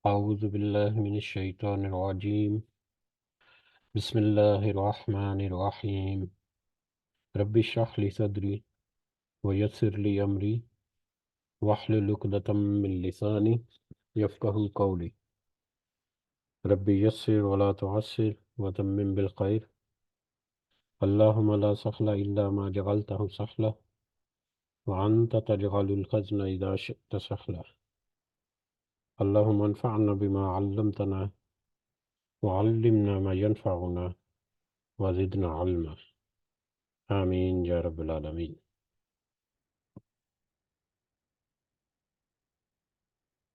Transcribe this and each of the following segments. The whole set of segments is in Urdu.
أعوذ بالله من الشيطان الرجيم. بسم الله الرحمن الرحيم. رب اشرح لي صدري ويسر لي أمري واحلل عقدة من لساني يفقهوا قولي. رب يسر ولا تعسر وتمم بالخير. اللهم لا سهل إلا ما جعلته سهلا وأنت تجعل الحزن إذا شئت سهلا. اللهم انفعنا بما علمتنا وعلمنا ما ينفعنا وزدنا علما. آمین یا رب العالمین.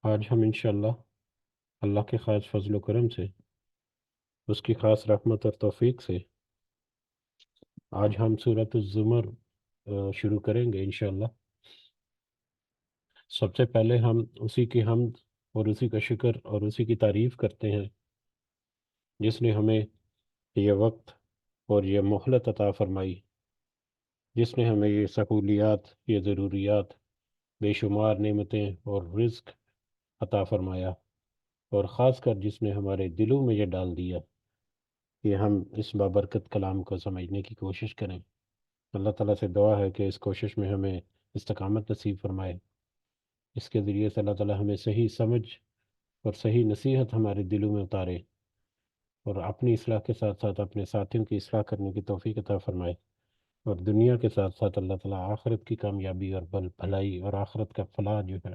آج ہم انشاءاللہ اللہ کے خاص فضل و کرم سے، اس کی خاص رحمت اور توفیق سے، آج ہم سورۃ الزمر شروع کریں گے انشاءاللہ. سب سے پہلے ہم اسی کی حمد اور اسی کا شکر اور اسی کی تعریف کرتے ہیں جس نے ہمیں یہ وقت اور یہ مہلت عطا فرمائی، جس نے ہمیں یہ سہولیات، یہ ضروریات، بے شمار نعمتیں اور رزق عطا فرمایا، اور خاص کر جس نے ہمارے دلوں میں یہ ڈال دیا کہ ہم اس بابرکت کلام کو سمجھنے کی کوشش کریں. اللہ تعالیٰ سے دعا ہے کہ اس کوشش میں ہمیں استقامت نصیب فرمائے. اس کے ذریعے سے اللہ تعالیٰ ہمیں صحیح سمجھ اور صحیح نصیحت ہمارے دلوں میں اتارے، اور اپنی اصلاح کے ساتھ ساتھ اپنے ساتھیوں کی اصلاح کرنے کی توفیق عطا فرمائے، اور دنیا کے ساتھ ساتھ اللہ تعالیٰ آخرت کی کامیابی اور بھلائی اور آخرت کا فلاح جو ہے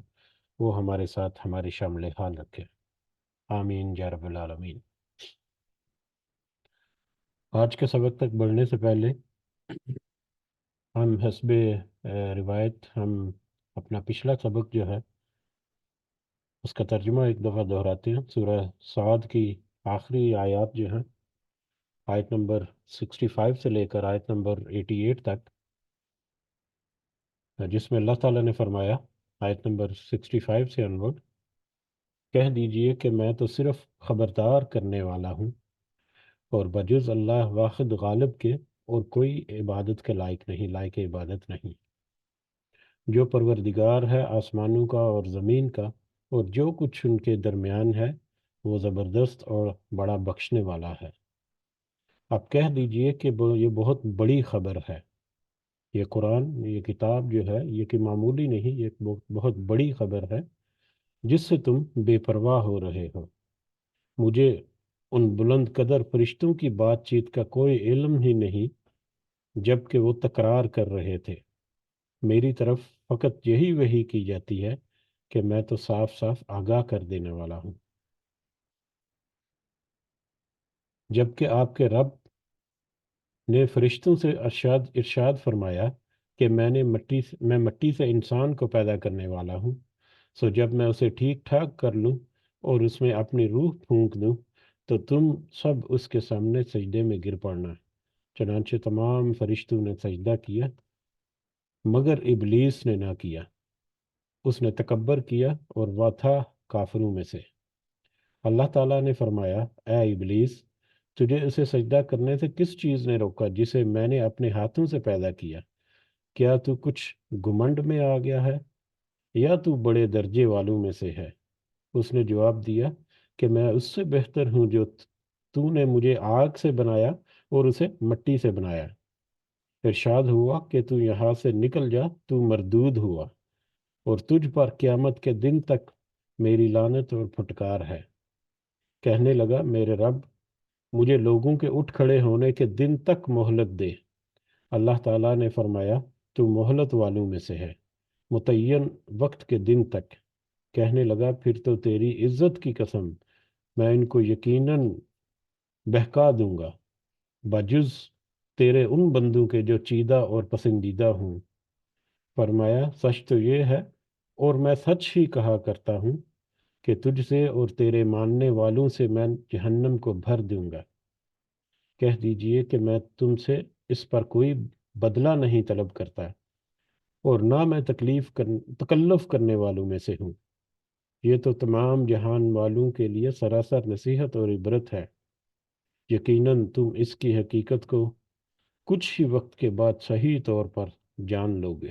وہ ہمارے ساتھ ہماری شامل حال رکھے. آمین یا رب العالمین. آج کے سبق تک بڑھنے سے پہلے ہم حسب روایت ہم اپنا پچھلا سبق جو ہے اس کا ترجمہ ایک دفعہ دہراتے ہیں. سورہ صاد کی آخری آیات جو ہیں، آیت نمبر 65 سے لے کر آیت نمبر 88 تک، جس میں اللہ تعالیٰ نے فرمایا آیت نمبر 65 سے انورڈ: کہہ دیجئے کہ میں تو صرف خبردار کرنے والا ہوں، اور بجز اللہ واحد غالب کے اور کوئی عبادت کے لائق نہیں، لائق عبادت نہیں. جو پروردگار ہے آسمانوں کا اور زمین کا اور جو کچھ ان کے درمیان ہے، وہ زبردست اور بڑا بخشنے والا ہے. اب کہہ دیجئے کہ یہ بہت بڑی خبر ہے. یہ قرآن، یہ کتاب جو ہے یہ کہ معمولی نہیں، یہ بہت بڑی خبر ہے جس سے تم بے پرواہ ہو رہے ہو. مجھے ان بلند قدر فرشتوں کی بات چیت کا کوئی علم ہی نہیں جب کہ وہ تکرار کر رہے تھے. میری طرف فقط یہی وحی کی جاتی ہے کہ میں تو صاف صاف آگاہ کر دینے والا ہوں. جبکہ آپ کے رب نے فرشتوں سے ارشاد فرمایا کہ میں مٹی سے انسان کو پیدا کرنے والا ہوں، سو جب میں اسے ٹھیک ٹھاک کر لوں اور اس میں اپنی روح پھونک دوں تو تم سب اس کے سامنے سجدے میں گر پڑنا. چنانچہ تمام فرشتوں نے سجدہ کیا مگر ابلیس نے نہ کیا. اس نے تکبر کیا اور وہ تھا کافروں میں سے. اللہ تعالیٰ نے فرمایا: اے ابلیس، تجھے اسے سجدہ کرنے سے کس چیز نے روکا جسے میں نے اپنے ہاتھوں سے پیدا کیا؟ کیا تو کچھ گمنڈ میں آ گیا ہے یا تو بڑے درجے والوں میں سے ہے؟ اس نے جواب دیا کہ میں اس سے بہتر ہوں جو تو نے مجھے آگ سے بنایا اور اسے مٹی سے بنایا. ارشاد ہوا کہ تو یہاں سے نکل جا، تو مردود ہوا، اور تجھ پر قیامت کے دن تک میری لعنت اور پھٹکار ہے. کہنے لگا: میرے رب، مجھے لوگوں کے اٹھ کھڑے ہونے کے دن تک مہلت دے. اللہ تعالیٰ نے فرمایا: تو مہلت والوں میں سے ہے، متعین وقت کے دن تک. کہنے لگا: پھر تو تیری عزت کی قسم میں ان کو یقیناً بہکا دوں گا، بجز تیرے ان بندوں کے جو چیدہ اور پسندیدہ ہوں. فرمایا: سچ تو یہ ہے اور میں سچ ہی کہا کرتا ہوں کہ تجھ سے اور تیرے ماننے والوں سے میں جہنم کو بھر دوں گا. کہہ دیجئے کہ میں تم سے اس پر کوئی بدلہ نہیں طلب کرتا، اور نہ میں تکلف کرنے والوں میں سے ہوں. یہ تو تمام جہان والوں کے لیے سراسر نصیحت اور عبرت ہے. یقیناً تم اس کی حقیقت کو کچھ ہی وقت کے بعد صحیح طور پر جان لو گے.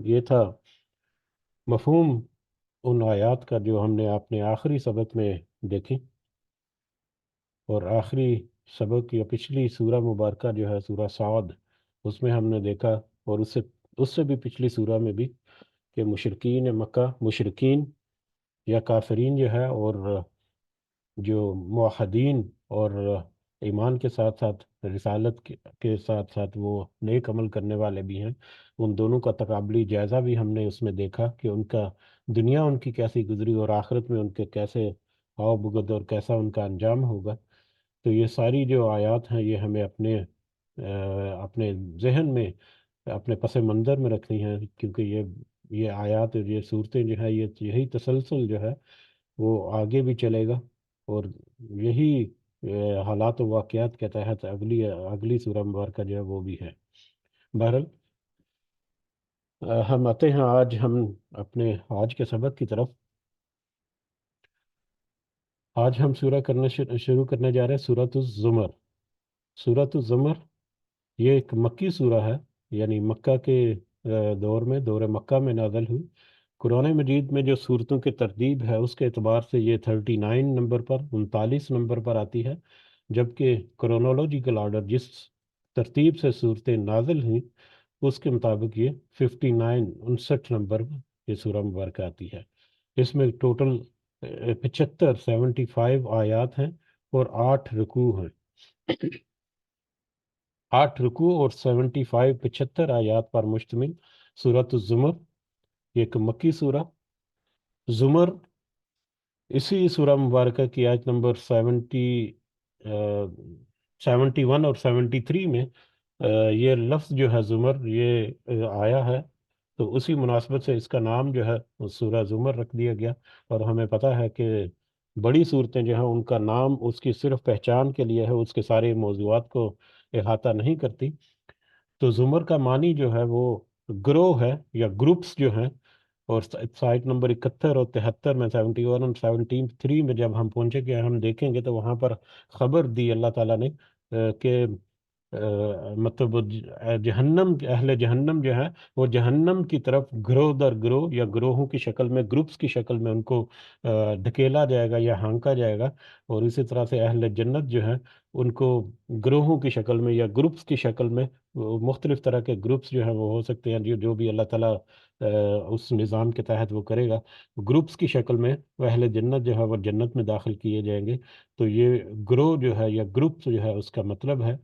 یہ تھا مفہوم ان آیات کا جو ہم نے اپنے آخری سبق میں دیکھی، اور آخری سبق یا پچھلی سورہ مبارکہ جو ہے سورہ صاد، اس میں ہم نے دیکھا، اور اس سے بھی پچھلی سورہ میں بھی، کہ مشرکین مکہ، مشرکین یا کافرین جو ہے، اور جو موحدین اور ایمان کے ساتھ ساتھ رسالت کے ساتھ ساتھ وہ نیک عمل کرنے والے بھی ہیں، ان دونوں کا تقابلی جائزہ بھی ہم نے اس میں دیکھا کہ ان کا دنیا ان کی کیسی گزری، اور آخرت میں ان کے کیسے آؤ بگد اور کیسا ان کا انجام ہوگا۔ تو یہ ساری جو آیات ہیں یہ ہمیں اپنے ذہن میں، اپنے پس منظر میں رکھنی ہیں، کیونکہ یہ آیات اور یہ صورتیں جو ہے، یہی تسلسل جو ہے وہ آگے بھی چلے گا، اور یہی حالات و واقعات کے تحت اگلی اگلی سورہ مبارکہ جو ہے وہ بھی ہے۔ بہرحال ہم آتے ہیں ہم اپنے آج کے سبق کی طرف۔ آج ہم شروع کرنے جا رہے ہیں سورۃ الزمر۔ سورۃ الزمر یہ ایک مکی سورہ ہے، یعنی مکہ کے دور میں، دور مکہ میں نازل ہوئی۔ قرآن مجید میں جو صورتوں کی ترتیب ہے اس کے اعتبار سے یہ 39 نمبر پر، 39 نمبر پر آتی ہے، جبکہ کرونولوجیکل آرڈر جس ترتیب سے صورتیں نازل ہوئیں اس کے مطابق یہ 59، 59 نمبر پر یہ سورہ مبارکہ آتی ہے۔ اس میں ٹوٹل 75 آیات ہیں، اور 8 رکوع ہیں۔ 8 رکوع اور 75 آیات پر مشتمل سورۃ الزمر، یہ ایک مکی سورہ۔ زمر اسی سورہ مبارکہ کی آیت نمبر 71 اور 73 میں یہ لفظ جو ہے زمر یہ آیا ہے، تو اسی مناسبت سے اس کا نام جو ہے سورہ زمر رکھ دیا گیا۔ اور ہمیں پتہ ہے کہ بڑی صورتیں جو ہیں ان کا نام اس کی صرف پہچان کے لیے ہے، اس کے سارے موضوعات کو احاطہ نہیں کرتی۔ تو زمر کا معنی جو ہے وہ گروہ ہے یا گروپس جو ہیں، اور سائٹ نمبر 71 اور 73 میں، 71 اور 73 میں جب ہم پہنچے گے ہم دیکھیں گے تو وہاں پر خبر دی اللہ تعالیٰ نے کہ مطلب جہنم، اہل جہنم جو ہے وہ جہنم کی طرف گروہ در گروہ یا گروہوں کی شکل میں، گروپس کی شکل میں ان کو دھکیلا جائے گا یا ہانکا جائے گا، اور اسی طرح سے اہل جنت جو ہے ان کو گروہوں کی شکل میں یا گروپس کی شکل میں، مختلف طرح کے گروپس جو ہیں وہ ہو سکتے ہیں، جو بھی اللہ تعالیٰ اس نظام کے تحت وہ کرے گا، گروپس کی شکل میں وہ اہل جنت جو ہے وہ جنت میں داخل کیے جائیں گے۔ تو یہ گروہ جو ہے یا گروپ جو ہے اس کا مطلب ہے۔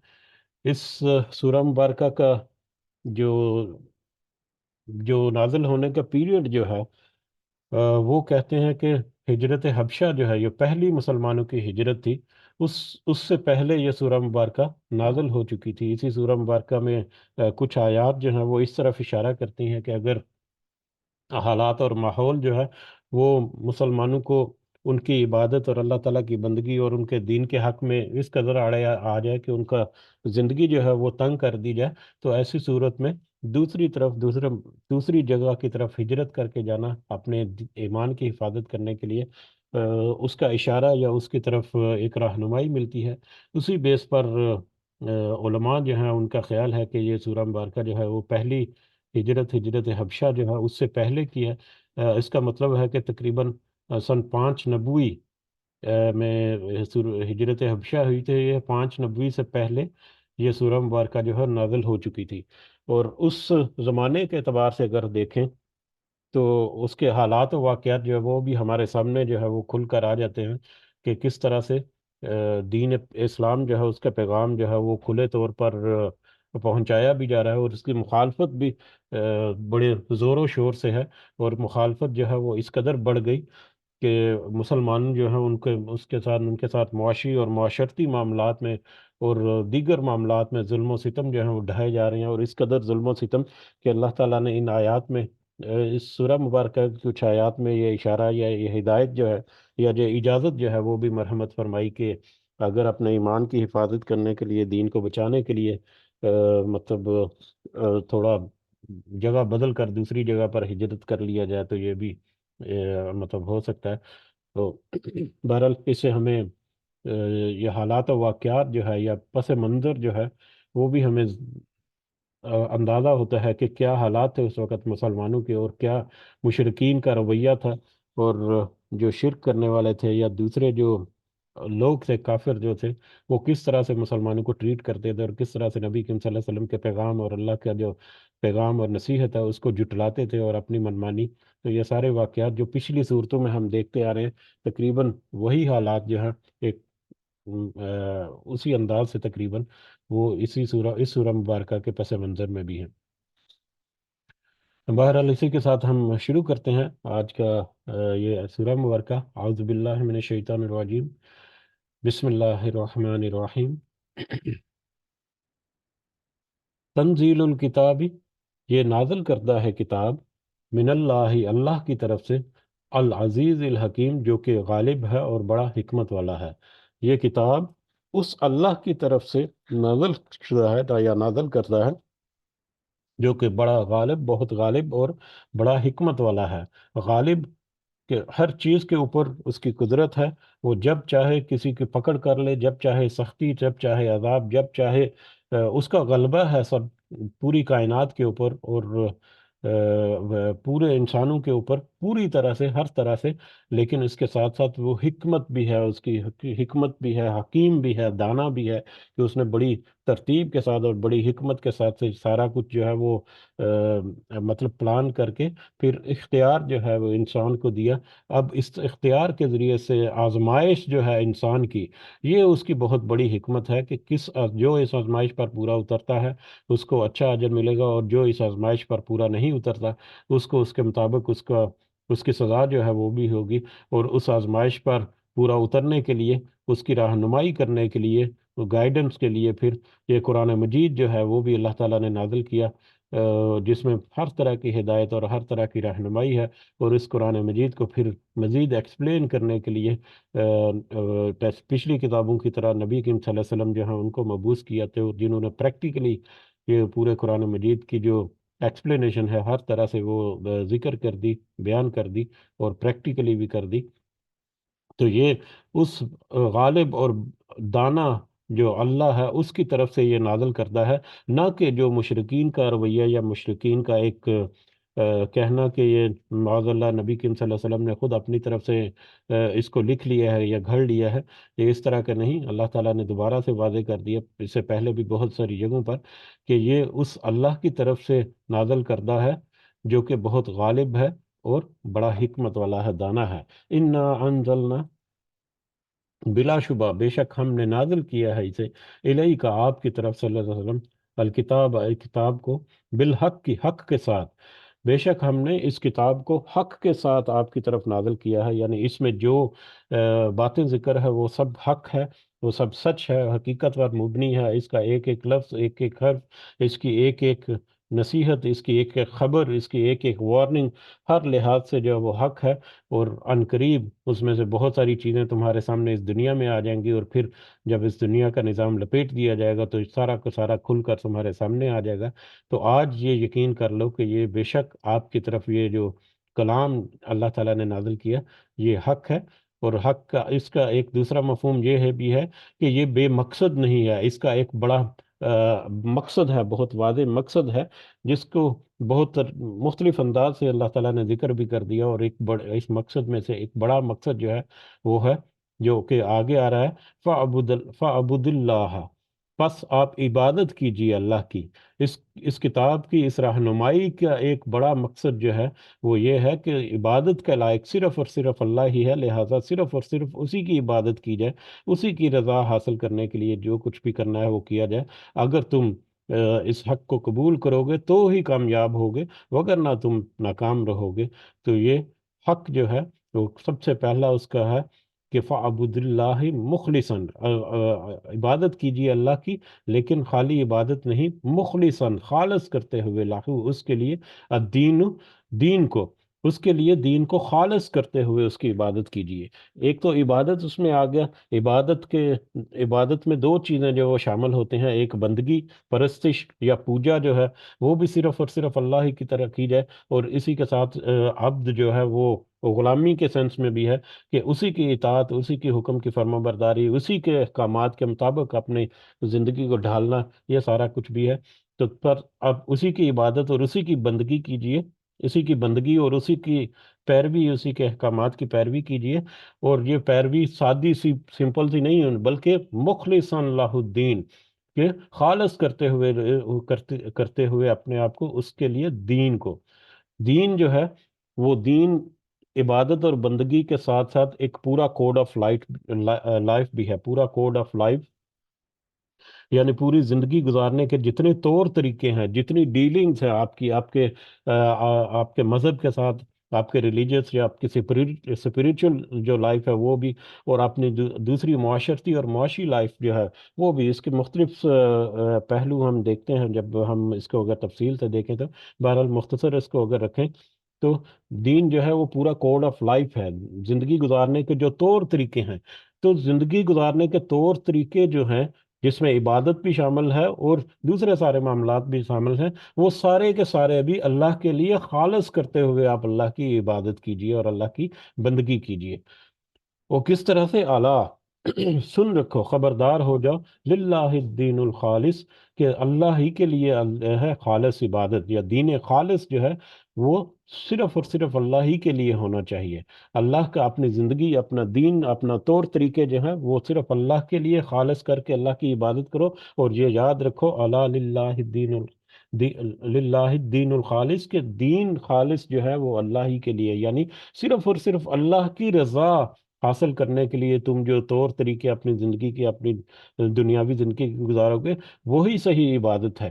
اس سورہ مبارکہ کا جو جو نازل ہونے کا پیریڈ جو ہے، وہ کہتے ہیں کہ ہجرت حبشہ جو ہے یہ پہلی مسلمانوں کی ہجرت تھی، اس سے پہلے یہ سورہ مبارکہ نازل ہو چکی تھی۔ اسی سورہ مبارکہ میں کچھ آیات جو ہیں وہ اس طرف اشارہ کرتی ہیں کہ اگر حالات اور ماحول جو ہے وہ مسلمانوں کو ان کی عبادت اور اللہ تعالیٰ کی بندگی اور ان کے دین کے حق میں اس قدر آ جائے کہ ان کا زندگی جو ہے وہ تنگ کر دی جائے، تو ایسی صورت میں دوسری طرف دوسری جگہ کی طرف ہجرت کر کے جانا اپنے ایمان کی حفاظت کرنے کے لیے، اس کا اشارہ یا اس کی طرف ایک رہنمائی ملتی ہے۔ اسی بیس پر علماء جو ہیں ان کا خیال ہے کہ یہ سورہ مبارکہ جو ہے وہ پہلی ہجرت حبشہ جو ہے اس سے پہلے کی ہے۔ اس کا مطلب ہے کہ تقریباً سن 5 نبوی میں ہجرت حبشہ ہوئی تھی، یہ 5 نبوی سے پہلے یہ سورہ مبارکہ جو ہے نازل ہو چکی تھی۔ اور اس زمانے کے اعتبار سے اگر دیکھیں تو اس کے حالات و واقعات جو ہے وہ بھی ہمارے سامنے جو ہے وہ کھل کر آ جاتے ہیں، کہ کس طرح سے دین اسلام جو ہے اس کا پیغام جو ہے وہ کھلے طور پر پہنچایا بھی جا رہا ہے، اور اس کی مخالفت بھی بڑے زور و شور سے ہے، اور مخالفت جو ہے وہ اس قدر بڑھ گئی کہ مسلمان جو ہیں ان کے ساتھ معاشی اور معاشرتی معاملات میں اور دیگر معاملات میں ظلم و ستم جو ہیں وہ ڈھائے جا رہے ہیں، اور اس قدر ظلم و ستم کہ اللہ تعالیٰ نے ان آیات میں، اس سورہ مبارکہ کی کچھ آیات میں یہ اشارہ یا یہ ہدایت جو ہے یا جو اجازت جو ہے وہ بھی مرحمت فرمائی کہ اگر اپنے ایمان کی حفاظت کرنے کے لیے، دین کو بچانے کے لیے مطلب تھوڑا جگہ بدل کر دوسری جگہ پر ہجرت کر لیا جائے تو یہ بھی مطلب ہو سکتا ہے۔ تو بہرحال اس سے ہمیں یہ حالات و واقعات جو ہے یا پس منظر جو ہے وہ بھی ہمیں اندازہ ہوتا ہے کہ کیا حالات تھے اس وقت مسلمانوں کے، اور کیا مشرکین کا رویہ تھا، اور جو شرک کرنے والے تھے یا دوسرے جو لوگ تھے کافر جو تھے، وہ کس طرح سے مسلمانوں کو ٹریٹ کرتے تھے اور کس طرح سے نبی کریم صلی اللہ علیہ وسلم کے پیغام اور اللہ کا جو پیغام اور نصیحت ہے اس کو جٹلاتے تھے اور اپنی منمانی. تو یہ سارے واقعات جو پچھلی صورتوں میں ہم دیکھتے آ رہے ہیں، تقریباً وہی حالات جو ہیں ایک اسی انداز سے تقریباً وہ اس سورہ مبارکہ کے پس منظر میں بھی ہیں. بہرحال اسی کے ساتھ ہم شروع کرتے ہیں آج کا یہ سورہ مبارکہ. اعوذ باللہ من الشیطان الرجیم، بسم اللہ الرحمن الرحیم. تنزیل الکتاب، یہ نازل کردہ ہے کتاب، من اللہ، اللہ کی طرف سے، العزیز الحکیم، جو کہ غالب ہے اور بڑا حکمت والا ہے. یہ کتاب اس اللہ کی طرف سے نازل شدہ ہے یا نازل کردہ ہے جو کہ بڑا غالب، بہت غالب اور بڑا حکمت والا ہے. غالب کہ ہر چیز کے اوپر اس کی قدرت ہے، وہ جب چاہے کسی کی پکڑ کر لے، جب چاہے سختی، جب چاہے عذاب، جب چاہے اس کا غلبہ ہے سب پوری کائنات کے اوپر اور پورے انسانوں کے اوپر پوری طرح سے، ہر طرح سے. لیکن اس کے ساتھ ساتھ وہ حکمت بھی ہے، اس کی حکمت بھی ہے، حکیم بھی ہے، دانا بھی ہے، کہ اس نے بڑی ترتیب کے ساتھ اور بڑی حکمت کے ساتھ سے سارا کچھ جو ہے وہ مطلب پلان کر کے پھر اختیار جو ہے وہ انسان کو دیا. اب اس اختیار کے ذریعے سے آزمائش جو ہے انسان کی، یہ اس کی بہت بڑی حکمت ہے کہ جو اس آزمائش پر پورا اترتا ہے اس کو اچھا اجر ملے گا، اور جو اس آزمائش پر پورا نہیں اترتا اس کو اس کے مطابق اس کی سزا جو ہے وہ بھی ہوگی. اور اس آزمائش پر پورا اترنے کے لیے، اس کی رہنمائی کرنے کے لیے، گائیڈنس کے لیے پھر یہ قرآن مجید جو ہے وہ بھی اللہ تعالیٰ نے نازل کیا، جس میں ہر طرح کی ہدایت اور ہر طرح کی رہنمائی ہے. اور اس قرآن مجید کو پھر مزید ایکسپلین کرنے کے لیے پچھلی کتابوں کی طرح نبی کریم صلی اللہ علیہ وسلم جو ہیں ان کو مبعوث کیا تھے، جنہوں نے پریکٹیکلی یہ پورے قرآن مجید کی جو ایکسپلینیشن ہے ہر طرح سے وہ ذکر کر دی، بیان کر دی اور پریکٹیکلی بھی کر دی. تو یہ اس غالب اور دانا جو اللہ ہے اس کی طرف سے یہ نازل کرتا ہے، نہ کہ جو مشرقین کا رویہ یا مشرقین کا ایک کہنا کہ یہ معاذ اللہ نبی کریم صلی اللہ علیہ وسلم نے خود اپنی طرف سے اس کو لکھ لیا ہے یا گھڑ لیا ہے. یہ اس طرح کا نہیں، اللہ تعالیٰ نے دوبارہ سے واضح کر دیا اس سے پہلے بھی بہت ساری جگہوں پر کہ یہ اس اللہ کی طرف سے نازل کردہ ہے جو کہ بہت غالب ہے اور بڑا حکمت والا ہے، دانا ہے. انا انزلنا، بلا شبہ بے شک ہم نے نازل کیا ہے اسے، الہی کا آپ کی طرف صلی اللہ علیہ وسلم، الکتاب کتاب کو، بالحق کی حق کے ساتھ. بے شک ہم نے اس کتاب کو حق کے ساتھ آپ کی طرف نازل کیا ہے، یعنی اس میں جو باتیں ذکر ہے وہ سب حق ہے، وہ سب سچ ہے، حقیقت پر مبنی ہے. اس کا ایک ایک لفظ، ایک ایک حرف، اس کی ایک ایک نصیحت، اس کی ایک ایک خبر، اس کی ایک ایک وارننگ، ہر لحاظ سے جو ہے وہ حق ہے. اور ان قریب اس میں سے بہت ساری چیزیں تمہارے سامنے اس دنیا میں آ جائیں گی، اور پھر جب اس دنیا کا نظام لپیٹ دیا جائے گا تو سارا کا سارا کھل کر تمہارے سامنے آ جائے گا. تو آج یہ یقین کر لو کہ یہ بے شک آپ کی طرف یہ جو کلام اللہ تعالیٰ نے نازل کیا یہ حق ہے. اور حق کا اس کا ایک دوسرا مفہوم یہ ہے بھی ہے کہ یہ بے مقصد نہیں ہے، اس کا ایک بڑا مقصد ہے، بہت واضح مقصد ہے، جس کو بہت مختلف انداز سے اللہ تعالیٰ نے ذکر بھی کر دیا. اور اس مقصد میں سے ایک بڑا مقصد جو ہے وہ ہے جو کہ آگے آ رہا ہے، فَعْبُدِ اللَّهَ، پس آپ عبادت کیجیے اللہ کی. اس کتاب کی اس رہنمائی کا ایک بڑا مقصد جو ہے وہ یہ ہے کہ عبادت کا لائق صرف اور صرف اللہ ہی ہے، لہٰذا صرف اور صرف اسی کی عبادت کی جائے، اسی کی رضا حاصل کرنے کے لیے جو کچھ بھی کرنا ہے وہ کیا جائے. اگر تم اس حق کو قبول کرو گے تو ہی کامیاب ہوگے، وگرنہ تم ناکام رہو گے. تو یہ حق جو ہے وہ سب سے پہلا اس کا ہے کہ فَعْبُدِ اللَّهِ مُخْلِصًا، عبادت کیجیے اللہ کی، لیکن خالی عبادت نہیں، مخلصاً، خالص کرتے ہوئے، لاہو اس کے لیے، الدین، دین کو، اس کے لیے دین کو خالص کرتے ہوئے اس کی عبادت کیجیے. ایک تو عبادت اس میں آ گیا، عبادت میں دو چیزیں جو وہ شامل ہوتے ہیں، ایک بندگی، پرستش یا پوجا جو ہے وہ بھی صرف اور صرف اللہ ہی کی طرح کی جائے، اور اسی کے ساتھ عبد جو ہے وہ غلامی کے سینس میں بھی ہے کہ اسی کی اطاعت، اسی کی حکم کی فرما برداری، اسی کے احکامات کے مطابق اپنی زندگی کو ڈھالنا، یہ سارا کچھ بھی ہے. تو اب اسی کی عبادت اور اسی کی بندگی کیجیے، اسی کی بندگی اور اسی کی پیروی اسی کے احکامات کی پیروی کیجیے، اور یہ پیروی سادی سی سمپل سی نہیں ہے، بلکہ مخلص اللہ الدین، کہ خالص کرتے ہوئے اپنے آپ کو اس کے لیے دین کو، دین جو ہے وہ دین عبادت اور بندگی کے ساتھ ساتھ ایک پورا کوڈ آف لائف بھی ہے، پورا کوڈ آف لائف، یعنی پوری زندگی گزارنے کے جتنے طور طریقے ہیں، جتنی ڈیلنگز ہیں آپ کے مذہب کے ساتھ، آپ کے ریلیجیس یا آپ کی اسپریچول جو لائف ہے وہ بھی، اور اپنی دوسری معاشرتی اور معاشی لائف جو ہے وہ بھی، اس کے مختلف پہلو ہم دیکھتے ہیں جب ہم اس کو اگر تفصیل سے دیکھیں تو، بہرحال مختصر اس کو اگر رکھیں تو دین جو ہے وہ پورا کوڈ آف لائف ہے، زندگی گزارنے کے جو طور طریقے ہیں، تو زندگی گزارنے کے طور طریقے جو ہیں، جس میں عبادت بھی شامل ہے اور دوسرے سارے معاملات بھی شامل ہیں، وہ سارے کے سارے بھی اللہ کے لیے خالص کرتے ہوئے آپ اللہ کی عبادت کیجیے اور اللہ کی بندگی کیجیے۔ وہ کس طرح سے اعلیٰ سن رکھو، خبردار ہو جاؤ، للہ الدین الخالص، کہ اللہ ہی کے لیے ہے خالص عبادت، یا دین خالص جو ہے وہ صرف اور صرف اللہ ہی کے لیے ہونا چاہیے۔ اللہ کا اپنی زندگی، اپنا دین، اپنا طور طریقے جو ہیں وہ صرف اللہ کے لیے خالص کر کے اللہ کی عبادت کرو، اور یہ یاد رکھو، الا للہ الدین للہ الدین الخالص، کہ دین خالص جو ہے وہ اللہ ہی کے لیے، یعنی صرف اور صرف اللہ کی رضا حاصل کرنے کے لیے تم جو طور طریقے اپنی زندگی کی، اپنی دنیاوی زندگی کی گزارو گے، وہی صحیح عبادت ہے۔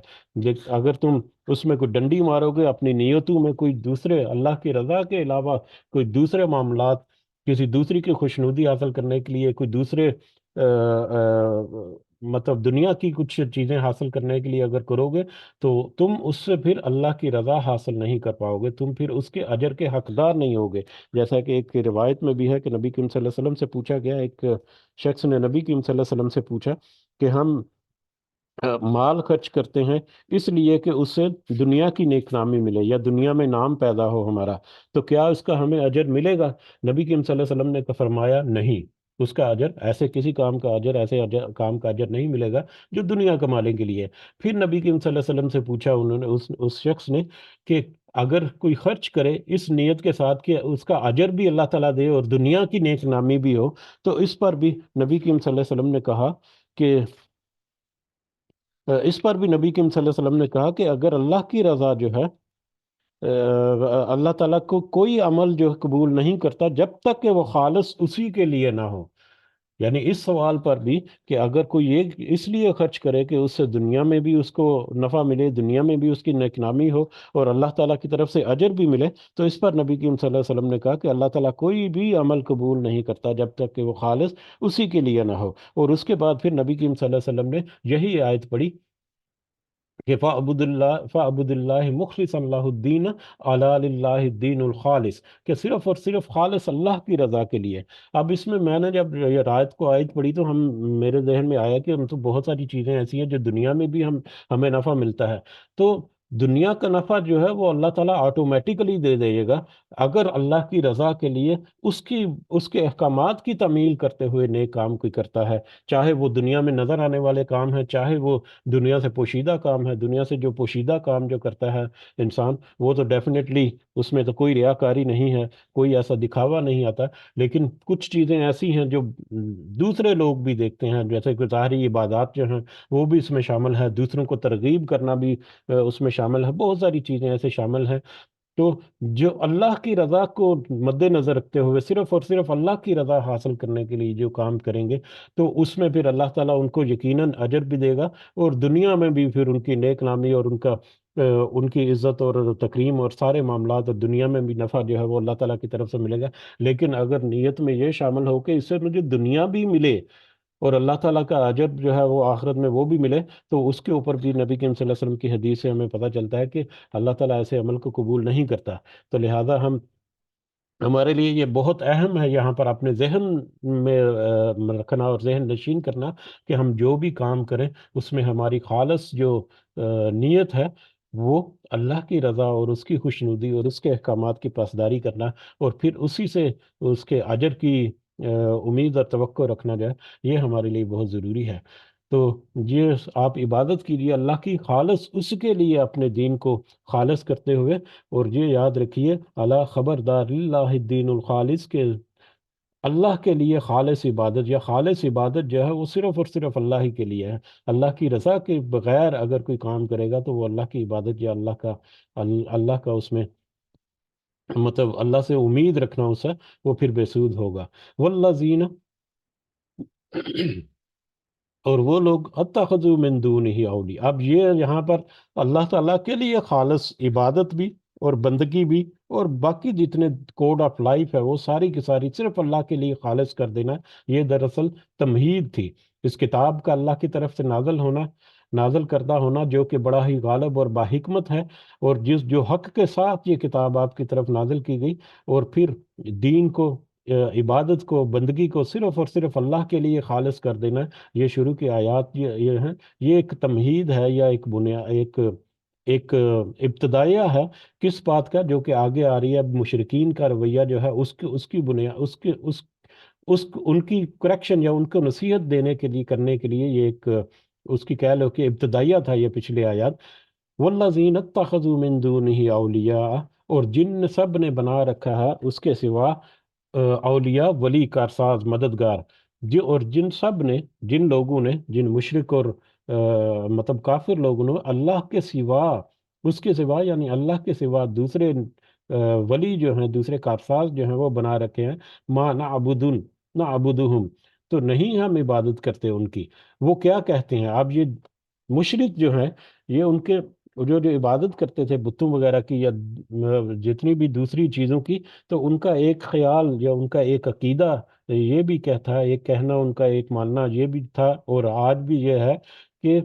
اگر تم اس میں کوئی ڈنڈی مارو گے، اپنی نیتوں میں کوئی دوسرے اللہ کی رضا کے علاوہ کوئی دوسرے معاملات، کسی دوسری کی خوشنودی حاصل کرنے کے لیے کوئی دوسرے مطلب دنیا کی کچھ چیزیں حاصل کرنے کے لیے اگر کرو گے، تو تم اس سے پھر اللہ کی رضا حاصل نہیں کر پاؤ گے، تم پھر اس کے اجر کے حقدار نہیں ہوگے۔ جیسا کہ ایک روایت میں بھی ہے کہ نبی کریم صلی اللہ علیہ وسلم سے پوچھا گیا، ایک شخص نے نبی کریم صلی اللہ علیہ وسلم سے پوچھا کہ ہم مال خرچ کرتے ہیں اس لیے کہ اس سے دنیا کی نیک نامی ملے یا دنیا میں نام پیدا ہو ہمارا، تو کیا اس کا ہمیں اجر ملے گا؟ نبی کریم صلی اللہ علیہ وسلم نے فرمایا نہیں، اس کا اجر، ایسے کسی کام کا اجر، کام کا اجر نہیں ملے گا جو دنیا کمانے کے لیے ہے۔ پھر نبی کریم صلی اللہ علیہ وسلم سے پوچھا انہوں نے، اس شخص نے، کہ اگر کوئی خرچ کرے اس نیت کے ساتھ کہ اس کا اجر بھی اللہ تعالیٰ دے اور دنیا کی نیک نامی بھی ہو، تو اس پر بھی نبی کریم صلی اللہ علیہ وسلم نے کہا کہ اس پر بھی نبی کریم صلی اللہ علیہ وسلم نے کہا کہ اگر اللہ کی رضا جو ہے، اللہ تعالیٰ کو کوئی عمل جو قبول نہیں کرتا جب تک کہ وہ خالص اسی کے لیے نہ ہو۔ یعنی اس سوال پر بھی کہ اگر کوئی یہ اس لیے خرچ کرے کہ اس سے دنیا میں بھی اس کو نفع ملے، دنیا میں بھی اس کی نیک نامی ہو اور اللہ تعالیٰ کی طرف سے اجر بھی ملے، تو اس پر نبی کریم صلی اللہ علیہ وسلم نے کہا کہ اللہ تعالیٰ کوئی بھی عمل قبول نہیں کرتا جب تک کہ وہ خالص اسی کے لیے نہ ہو۔ اور اس کے بعد پھر نبی کریم صلی اللہ علیہ وسلم نے یہی آیت پڑھی کہ فَعْبُدِ اللَّهِ مُخْلِصًا لَهُ الدِّينَ أَلَا لِلَّهِ الدِّينُ الْخَالِص، کہ صرف اور صرف خالص اللہ کی رضا کے لیے۔ اب اس میں نے جب یہ آیت پڑھی تو میرے ذہن میں آیا کہ تو بہت ساری چیزیں ایسی ہیں جو دنیا میں بھی ہمیں نفع ملتا ہے، تو دنیا کا نفع جو ہے وہ اللہ تعالیٰ آٹومیٹیکلی دے دے گا اگر اللہ کی رضا کے لیے اس کے احکامات کی تعمیل کرتے ہوئے نیک کام کوئی کرتا ہے، چاہے وہ دنیا میں نظر آنے والے کام ہیں، چاہے وہ دنیا سے پوشیدہ کام ہے۔ دنیا سے جو پوشیدہ کام جو کرتا ہے انسان، وہ تو ڈیفینیٹلی اس میں تو کوئی ریاکاری نہیں ہے، کوئی ایسا دکھاوا نہیں آتا، لیکن کچھ چیزیں ایسی ہیں جو دوسرے لوگ بھی دیکھتے ہیں، جیسے کہ ظاہری عبادات جو ہیں وہ بھی اس میں شامل ہے، دوسروں کو ترغیب کرنا بھی اس میں شامل ہے، بہت ساری چیزیں ایسے شامل ہیں۔ تو جو اللہ کی رضا کو مد نظر رکھتے ہوئے صرف اور صرف اللہ کی رضا حاصل کرنے کے لیے جو کام کریں گے، تو اس میں پھر اللہ تعالیٰ ان کو یقیناً اجر بھی دے گا، اور دنیا میں بھی پھر ان کی نیک نامی اور ان کی عزت اور تکریم اور سارے معاملات، اور دنیا میں بھی نفع جو ہے وہ اللہ تعالیٰ کی طرف سے ملے گا۔ لیکن اگر نیت میں یہ شامل ہو کہ اس سے مجھے دنیا بھی ملے اور اللہ تعالیٰ کا اجر جو ہے وہ آخرت میں وہ بھی ملے، تو اس کے اوپر بھی نبی کریم صلی اللہ علیہ وسلم کی حدیث سے ہمیں پتہ چلتا ہے کہ اللہ تعالیٰ ایسے عمل کو قبول نہیں کرتا۔ تو لہٰذا ہمارے لیے یہ بہت اہم ہے یہاں پر اپنے ذہن میں رکھنا اور ذہن نشین کرنا کہ ہم جو بھی کام کریں اس میں ہماری خالص جو نیت ہے وہ اللہ کی رضا اور اس کی خوشنودی اور اس کے احکامات کی پاسداری کرنا، اور پھر اسی سے اس کے اجر کی امید اور توقع رکھنا جائے، یہ ہمارے لیے بہت ضروری ہے۔ تو یہ آپ عبادت کیجیے اللہ کی خالص، اس کے لیے اپنے دین کو خالص کرتے ہوئے، اور یہ یاد رکھیے اللہ خبردار اللہ الدین الخالص کے اللہ کے لیے خالص عبادت یا خالص عبادت جو ہے وہ صرف اور صرف اللہ ہی کے لیے ہے۔ اللہ کی رضا کے بغیر اگر کوئی کام کرے گا تو وہ اللہ کی عبادت یا اللہ کا اس میں مطلب اللہ سے امید رکھنا اسے، وہ پھر بے سود ہوگا۔ والذین اور وہ لوگ اتخذوا من دونہ اولیاء، اب یہ یہاں پر اللہ تعالیٰ کے لیے خالص عبادت بھی اور بندگی بھی اور باقی جتنے کوڈ آف لائف ہے وہ ساری کی ساری صرف اللہ کے لیے خالص کر دینا، یہ دراصل تمہید تھی۔ اس کتاب کا اللہ کی طرف سے نازل کردہ ہونا جو کہ بڑا ہی غالب اور باحکمت ہے، اور جو حق کے ساتھ یہ کتاب آپ کی طرف نازل کی گئی، اور پھر دین کو، عبادت کو، بندگی کو صرف اور صرف اللہ کے لیے خالص کر دینا، یہ شروع کی آیات یہ ہیں۔ یہ ایک تمہید ہے یا ایک ابتدائیہ ہے کس بات کا، جو کہ آگے آ رہی ہے۔ اب مشرکین کا رویہ جو ہے اس کی بنیاد ان کی کریکشن یا ان کو نصیحت دینے کے لیے کرنے کے لیے یہ ایک اس کی کہہ لو کہ ابتدائیہ تھا یہ پچھلی آیات۔ والذین اتخذوا من دونہ اولیاء، اور جن سب نے بنا رکھا ہے اس کے سوا اولیاء، ولی، کارساز، مددگار، اور جن لوگوں نے، جن مشرک اور مطلب کافر لوگوں نے اللہ کے سوا، اس کے سوا یعنی اللہ کے سوا دوسرے ولی جو ہیں، دوسرے کارساز جو ہیں وہ بنا رکھے ہیں، ما نعبدہم، تو نہیں ہم عبادت کرتے ان کی۔ وہ کیا کہتے ہیں اب یہ مشرک جو ہیں، یہ ان کے جو عبادت کرتے تھے بتوں وغیرہ کی یا جتنی بھی دوسری چیزوں کی، تو ان کا ایک خیال یا ان کا ایک عقیدہ یہ بھی کہتا ہے، ایک کہنا، ان کا ایک ماننا یہ بھی تھا اور آج بھی یہ ہے کہ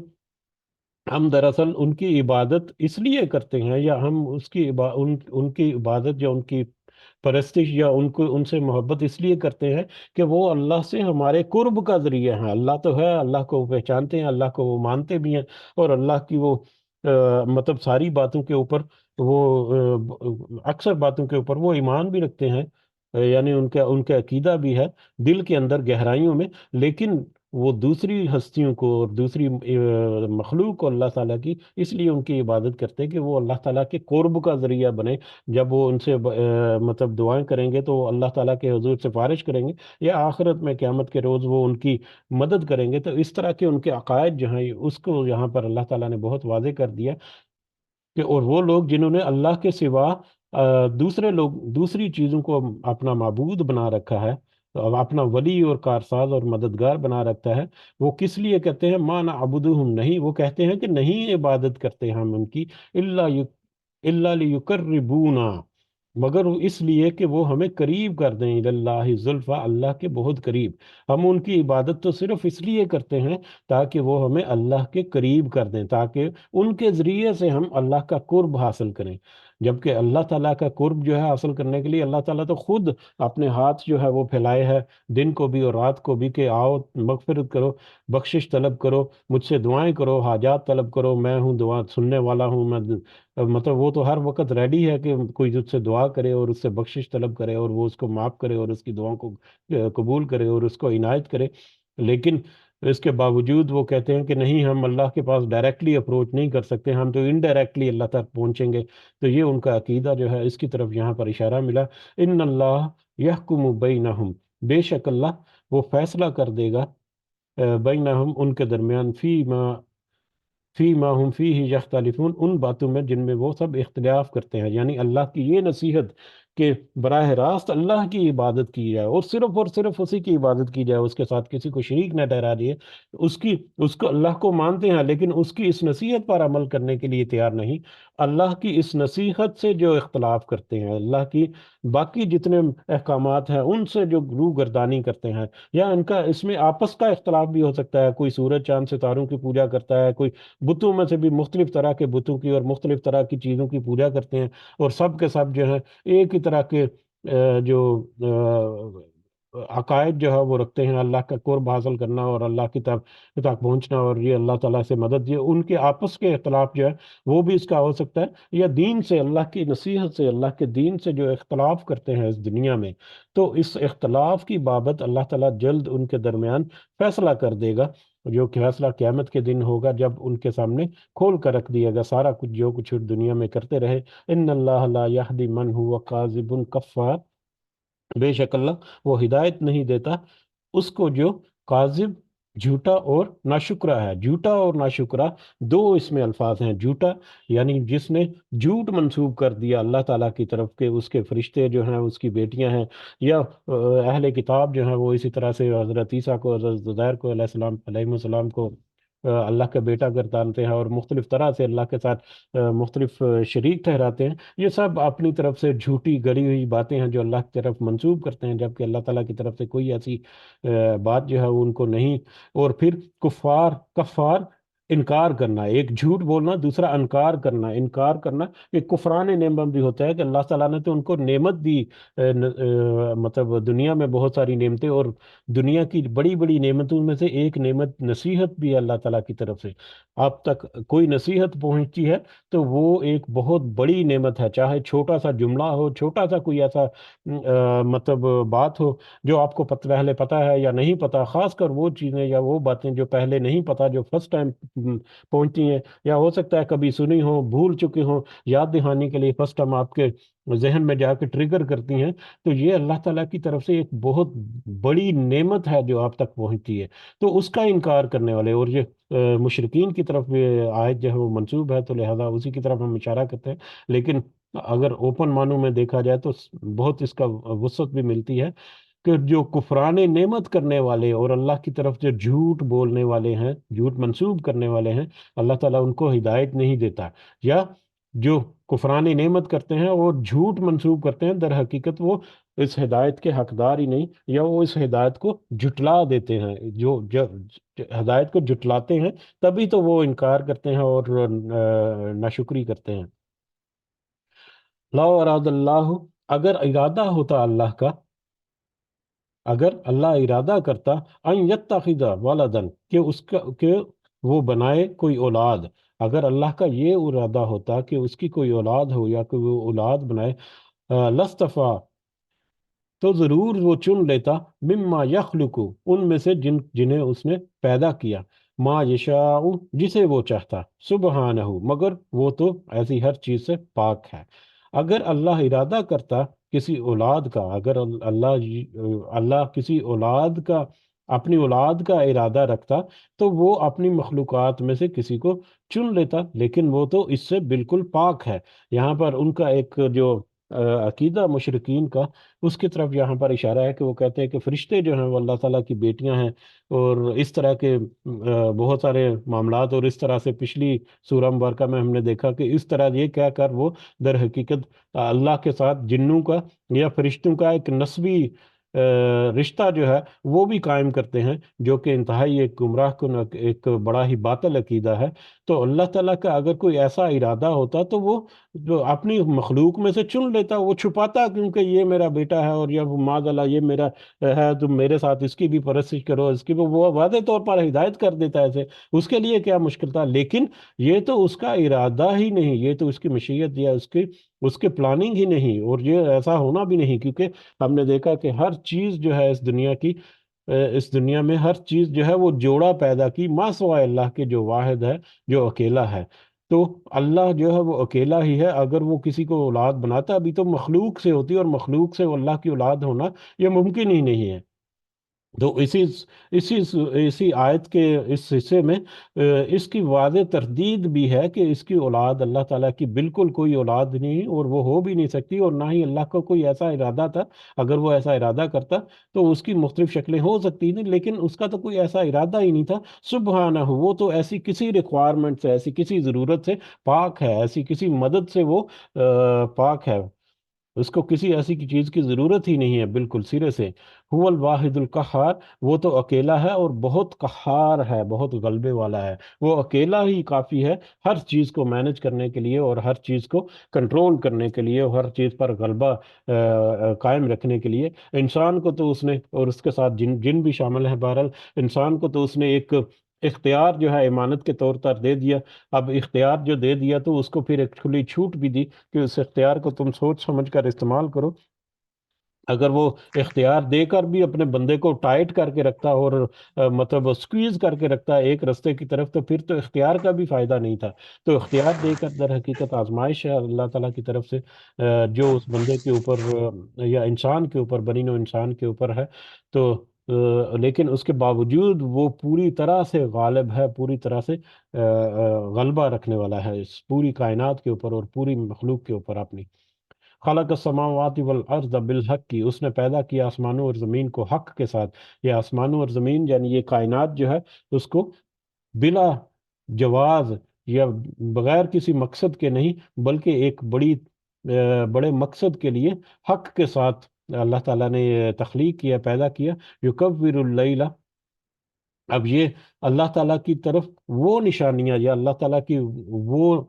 ہم دراصل ان کی عبادت اس لیے کرتے ہیں، یا ہم ان کی عبادت یا ان کی پرستش یا ان سے محبت اس لیے کرتے ہیں کہ وہ اللہ سے ہمارے قرب کا ذریعہ ہیں۔ اللہ تو ہے، اللہ کو پہچانتے ہیں، اللہ کو وہ مانتے بھی ہیں، اور اللہ کی وہ مطلب ساری باتوں کے اوپر وہ اکثر باتوں کے اوپر وہ ایمان بھی رکھتے ہیں، یعنی ان کا عقیدہ بھی ہے دل کے اندر گہرائیوں میں، لیکن وہ دوسری ہستیوں کو اور دوسری مخلوق کو اللہ تعالیٰ کی اس لیے ان کی عبادت کرتے ہیں کہ وہ اللہ تعالیٰ کے قرب کا ذریعہ بنے۔ جب وہ ان سے مطلب دعائیں کریں گے تو وہ اللہ تعالیٰ کے حضور سفارش کریں گے، یا آخرت میں قیامت کے روز وہ ان کی مدد کریں گے۔ تو اس طرح کے ان کے عقائد جو ہیں اس کو یہاں پر اللہ تعالیٰ نے بہت واضح کر دیا کہ اور وہ لوگ جنہوں نے اللہ کے سوا دوسری چیزوں کو اپنا معبود بنا رکھا ہے، اپنا ولی اور کارساز اور مددگار بنا رکھتا ہے، وہ کس لیے کہتے ہیں ما نعبدہم، نہیں، وہ کہتے ہیں کہ نہیں عبادت کرتے ہم ان کی، الا لیقربونا، مگر وہ اس لیے کہ وہ ہمیں قریب کر دیں، اللہ زلفا، اللہ کے بہت قریب۔ ہم ان کی عبادت تو صرف اس لیے کرتے ہیں تاکہ وہ ہمیں اللہ کے قریب کر دیں، تاکہ ان کے ذریعے سے ہم اللہ کا قرب حاصل کریں۔ جبکہ اللہ تعالیٰ کا قرب جو ہے حاصل کرنے کے لیے اللہ تعالیٰ تو خود اپنے ہاتھ جو ہے وہ پھیلائے ہے دن کو بھی اور رات کو بھی، کہ آؤ مغفرت کرو، بخشش طلب کرو، مجھ سے دعائیں کرو، حاجات طلب کرو، میں ہوں دعا سننے والا ہوں۔ مطلب وہ تو ہر وقت ریڈی ہے کہ کوئی تجھ سے دعا کرے اور اس سے بخشش طلب کرے اور وہ اس کو معاف کرے اور اس کی دعاؤں کو قبول کرے اور اس کو عنایت کرے۔ لیکن اس کے باوجود وہ کہتے ہیں کہ نہیں، ہم اللہ کے پاس ڈائریکٹلی اپروچ نہیں کر سکتے، ہم تو انڈائریکٹلی اللہ تک پہنچیں گے۔ تو یہ ان کا عقیدہ جو ہے اس کی طرف یہاں پر اشارہ ملا۔ ان اللہ یحکم بینہم، بے شک اللہ وہ فیصلہ کر دے گا بینہم ان کے درمیان، فی ما ہم فیہ یختلفون، ان باتوں میں جن میں وہ سب اختلاف کرتے ہیں، یعنی اللہ کی یہ نصیحت کہ براہ راست اللہ کی عبادت کی جائے اور صرف اسی کی عبادت کی جائے، اس کے ساتھ کسی کو شریک نہ ٹھہرا دیے، اس کو اللہ کو مانتے ہیں لیکن اس کی اس نصیحت پر عمل کرنے کے لیے تیار نہیں۔ اللہ کی اس نصیحت سے جو اختلاف کرتے ہیں، اللہ کی باقی جتنے احکامات ہیں ان سے جو روگردانی کرتے ہیں، یا اس میں آپس کا اختلاف بھی ہو سکتا ہے، کوئی سورج چاند ستاروں کی پوجا کرتا ہے، کوئی بتوں میں سے بھی مختلف طرح کے بتوں کی اور مختلف طرح کی چیزوں کی پوجا کرتے ہیں، اور سب کے سب جو ہیں ایک ہی طرح کے جو عقائد جو ہے وہ رکھتے ہیں، اللہ کا قرب حاصل کرنا اور اللہ کی طرف تک پہنچنا اور یہ اللہ تعالیٰ سے مدد، یہ ان کے آپس کے اختلاف جو ہے وہ بھی اس کا ہو سکتا ہے، یا دین سے، اللہ کی نصیحت سے، اللہ کے دین سے جو اختلاف کرتے ہیں اس دنیا میں، تو اس اختلاف کی بابت اللہ تعالیٰ جلد ان کے درمیان فیصلہ کر دے گا، جو کہ فیصلہ قیامت کے دن ہوگا، جب ان کے سامنے کھول کر رکھ دیا گا سارا کچھ جو کچھ دنیا میں کرتے رہے۔ ان اللہ لا یہدی من ہوا کاذب کفار، بے شک اللہ وہ ہدایت نہیں دیتا اس کو جو کاذب، جھوٹا اور ناشکرا ہے۔ جھوٹا اور ناشکرا دو اس میں الفاظ ہیں۔ جھوٹا یعنی جس نے جھوٹ منسوب کر دیا اللہ تعالیٰ کی طرف کہ اس کے فرشتے جو ہیں اس کی بیٹیاں ہیں، یا اہل کتاب جو ہیں وہ اسی طرح سے حضرت عیسیٰ کو، حضرت عزیر کو علیہ السلام کو اللہ کا بیٹا گردانتے ہیں، اور مختلف طرح سے اللہ کے ساتھ مختلف شریک ٹھہراتے ہیں۔ یہ سب اپنی طرف سے جھوٹی گڑی ہوئی باتیں ہیں جو اللہ کی طرف منسوب کرتے ہیں، جبکہ اللہ تعالیٰ کی طرف سے کوئی ایسی بات جو ہے وہ ان کو نہیں۔ اور پھر کفار، انکار کرنا، ایک جھوٹ بولنا، دوسرا انکار کرنا۔ انکار کرنا یہ کفران نعمت بھی ہوتا ہے کہ اللہ تعالیٰ نے تو ان کو نعمت دی، مطلب دنیا میں بہت ساری نعمتیں، اور دنیا کی بڑی بڑی نعمتوں میں سے ایک نعمت نصیحت بھی ہے اللہ تعالیٰ کی طرف سے۔ آپ تک کوئی نصیحت پہنچتی ہے تو وہ ایک بہت بڑی نعمت ہے، چاہے چھوٹا سا جملہ ہو، چھوٹا سا کوئی ایسا مطلب بات ہو جو آپ کو پہلے پتا ہے یا نہیں پتا، خاص کر وہ چیزیں یا وہ باتیں جو پہلے نہیں پتا، جو فرسٹ ٹائم پہنچتی ہیں، یا ہو سکتا ہے کبھی سنی ہو، بھول چکے ہوں، یاد دہانی کے لیے فرسٹ ٹائم آپ کے ذہن میں جا کے ٹریگر کرتی ہیں، تو یہ اللہ تعالیٰ کی طرف سے ایک بہت بڑی نعمت ہے جو آپ تک پہنچتی ہے۔ تو اس کا انکار کرنے والے، اور یہ مشرقین کی طرف یہ آیت جو ہے وہ منسوب ہے، تو لہذا اسی کی طرف ہم اشارہ کرتے ہیں۔ لیکن اگر اوپن معنوں میں دیکھا جائے تو بہت اس کا وسعت بھی ملتی ہے کہ جو کفران نعمت کرنے والے اور اللہ کی طرف جو جھوٹ بولنے والے ہیں، جھوٹ منسوب کرنے والے ہیں، اللہ تعالیٰ ان کو ہدایت نہیں دیتا، یا جو کفران نعمت کرتے ہیں اور جھوٹ منسوب کرتے ہیں، در حقیقت وہ اس ہدایت کے حقدار ہی نہیں، یا وہ اس ہدایت کو جھٹلا دیتے ہیں۔ جو ہدایت کو جھٹلاتے ہیں تبھی تو وہ انکار کرتے ہیں اور ناشکری کرتے ہیں۔ لا اراد اللہ، اگر ارادہ ہوتا اللہ کا، اگر اللہ ارادہ کرتا ان یتخذ ولدن کہ اس کا کہ وہ بنائے کوئی اولاد، اگر اللہ کا یہ ارادہ ہوتا کہ اس کی کوئی اولاد ہو یا کہ وہ اولاد بنائے، لستفا تو ضرور وہ چن لیتا، مما یخلق ان میں سے جنہیں اس نے پیدا کیا، ما یشاء جسے وہ چاہتا، سبحانہ مگر وہ تو ایسی ہر چیز سے پاک ہے۔ اگر اللہ ارادہ کرتا کسی اولاد کا، اگر اللہ کسی اولاد کا، اپنی اولاد کا ارادہ رکھتا، تو وہ اپنی مخلوقات میں سے کسی کو چن لیتا، لیکن وہ تو اس سے بالکل پاک ہے۔ یہاں پر ان کا ایک جو عقیدہ مشرکین کا، اس کی طرف یہاں پر اشارہ ہے کہ وہ کہتے ہیں کہ فرشتے جو ہیں وہ اللہ تعالیٰ کی بیٹیاں ہیں، اور اس طرح کے بہت سارے معاملات، اور اس طرح سے پچھلی سورہ مبارکہ میں ہم نے دیکھا کہ اس طرح یہ کہہ کر وہ در حقیقت اللہ کے ساتھ جنوں کا یا فرشتوں کا ایک نسبی رشتہ جو ہے وہ بھی قائم کرتے ہیں، جو کہ انتہائی ایک گمراہ کن، ایک بڑا ہی باطل عقیدہ ہے۔ تو اللہ تعالیٰ کا اگر کوئی ایسا ارادہ ہوتا تو وہ جو اپنی مخلوق میں سے چن لیتا، وہ چھپاتا کیونکہ یہ میرا بیٹا ہے، اور یا معاذ اللہ یہ میرا ہے، تم میرے ساتھ اس کی بھی پرستش کرو، اس کی بھی، وہ واضح طور پر ہدایت کر دیتا ہے ایسے، اس کے لیے کیا مشکل تھا؟ لیکن یہ تو اس کا ارادہ ہی نہیں، یہ تو اس کی مشیت یا اس کے پلاننگ ہی نہیں، اور یہ ایسا ہونا بھی نہیں، کیونکہ ہم نے دیکھا کہ ہر چیز جو ہے اس دنیا کی، اس دنیا میں ہر چیز جو ہے وہ جوڑا پیدا کی ما سوائے اللہ کے جو واحد ہے، جو اکیلا ہے۔ تو اللہ جو ہے وہ اکیلا ہی ہے، اگر وہ کسی کو اولاد بناتا بھی تو مخلوق سے ہوتی، اور مخلوق سے اللہ کی اولاد ہونا یہ ممکن ہی نہیں ہے۔ تو اسی آیت کے اس حصے میں اس کی واضح تردید بھی ہے کہ اس کی اولاد اللہ تعالیٰ کی بالکل کوئی اولاد نہیں، اور وہ ہو بھی نہیں سکتی، اور نہ ہی اللہ کا کوئی ایسا ارادہ تھا۔ اگر وہ ایسا ارادہ کرتا تو اس کی مختلف شکلیں ہو سکتی تھیں، لیکن اس کا تو کوئی ایسا ارادہ ہی نہیں تھا۔ سبحانہ وہ تو ایسی کسی ریکوائرمنٹ سے، ایسی کسی ضرورت سے پاک ہے، ایسی کسی مدد سے وہ پاک ہے۔ اس کو کسی ایسی کی چیز کی ضرورت ہی نہیں ہے بالکل سرے سے. هو الواحد القہار، وہ تو اکیلا ہے اور بہت قہار ہے، بہت غلبے والا ہے. وہ اکیلا ہی کافی ہے ہر چیز کو مینج کرنے کے لیے اور ہر چیز کو کنٹرول کرنے کے لیے اور ہر چیز پر غلبہ قائم رکھنے کے لیے. انسان کو تو اس نے، اور اس کے ساتھ جن جن بھی شامل ہیں بہرحال، انسان کو تو اس نے ایک اختیار جو ہے امانت کے طور پر دے دیا. اب اختیار جو دے دیا تو اس کو پھر ایک کھلی چھوٹ بھی دی کہ اس اختیار کو تم سوچ سمجھ کر استعمال کرو. اگر وہ اختیار دے کر بھی اپنے بندے کو ٹائٹ کر کے رکھتا اور مطلب سکویز کر کے رکھتا ایک رستے کی طرف، تو پھر تو اختیار کا بھی فائدہ نہیں تھا. تو اختیار دے کر در حقیقت آزمائش ہے اللہ تعالیٰ کی طرف سے، جو اس بندے کے اوپر یا انسان کے اوپر، بنی نوع انسان کے اوپر ہے. تو لیکن اس کے باوجود وہ پوری طرح سے غالب ہے، پوری طرح سے غلبہ رکھنے والا ہے اس پوری کائنات کے اوپر اور پوری مخلوق کے اوپر اپنی. خلق السماوات والارض بالحق کی، اس نے پیدا کیا آسمانوں اور زمین کو حق کے ساتھ. یہ آسمانوں اور زمین یعنی یہ کائنات جو ہے اس کو بلا جواز یا بغیر کسی مقصد کے نہیں، بلکہ ایک بڑے مقصد کے لیے حق کے ساتھ اللہ تعالیٰ نے یہ تخلیق کیا، پیدا کیا. یکور اللیل، اب یہ اللہ تعالیٰ کی طرف وہ نشانیاں یا اللہ تعالیٰ کی وہ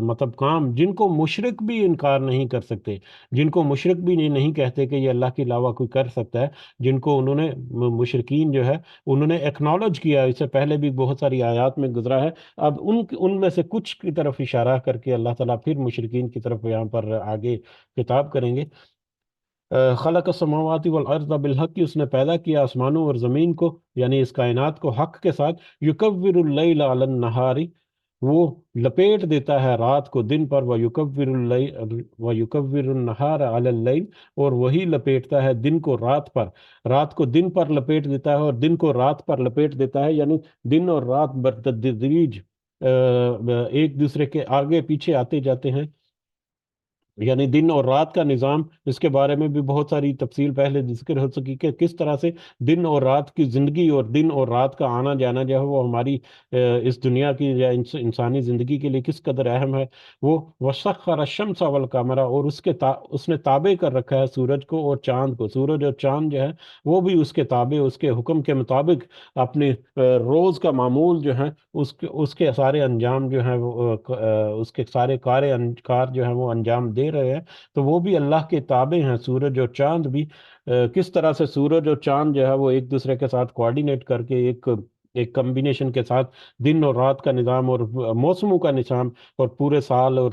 مطلب کام جن کو مشرک بھی انکار نہیں کر سکتے، جن کو مشرک بھی نہیں کہتے کہ یہ اللہ کے علاوہ کوئی کر سکتا ہے، جن کو انہوں نے مشرکین جو ہے انہوں نے ایکنالج کیا. اس سے پہلے بھی بہت ساری آیات میں گزرا ہے. اب ان میں سے کچھ کی طرف اشارہ کر کے اللہ تعالیٰ پھر مشرکین کی طرف یہاں پر آگے خطاب کریں گے. خلق السماوات والارض بالحق کی، اس نے پیدا کیا آسمانوں اور زمین کو یعنی اس کائنات کو حق کے ساتھ. یکور اللیل علی النہاری، وہ لپیٹ دیتا ہے رات کو دن پر. وَيُكَوِّرُ النَّهَارَ عَلَى اللَّيْلِ، اور وہی لپیٹتا ہے دن کو رات پر. رات کو دن پر لپیٹ دیتا ہے اور دن کو رات پر لپیٹ دیتا ہے، یعنی دن اور رات بتدریج ایک دوسرے کے آگے پیچھے آتے جاتے ہیں. یعنی دن اور رات کا نظام، اس کے بارے میں بھی بہت ساری تفصیل پہلے ذکر ہو سکی کہ کس طرح سے دن اور رات کی زندگی اور دن اور رات کا آنا جانا جو ہے وہ ہماری اس دنیا کی یا انسانی زندگی کے لیے کس قدر اہم ہے. وہ وسخر الشمس والقمر، اور اس نے تابع کر رکھا ہے سورج کو اور چاند کو. سورج اور چاند جو ہے وہ بھی اس کے تابع، اس کے حکم کے مطابق اپنے روز کا معمول جو ہے اس کے سارے انجام جو ہیں وہ اس کے سارے کار جو ہیں وہ انجام دے رہے ہیں. تو وہ بھی اللہ کے تابع ہیں سورج اور چاند بھی. کس طرح سے سورج اور چاند جو ہے وہ ایک دوسرے کے ساتھ کوآرڈینیٹ کر کے ایک کمبینیشن کے ساتھ دن اور رات کا نظام اور موسموں کا نظام اور پورے سال اور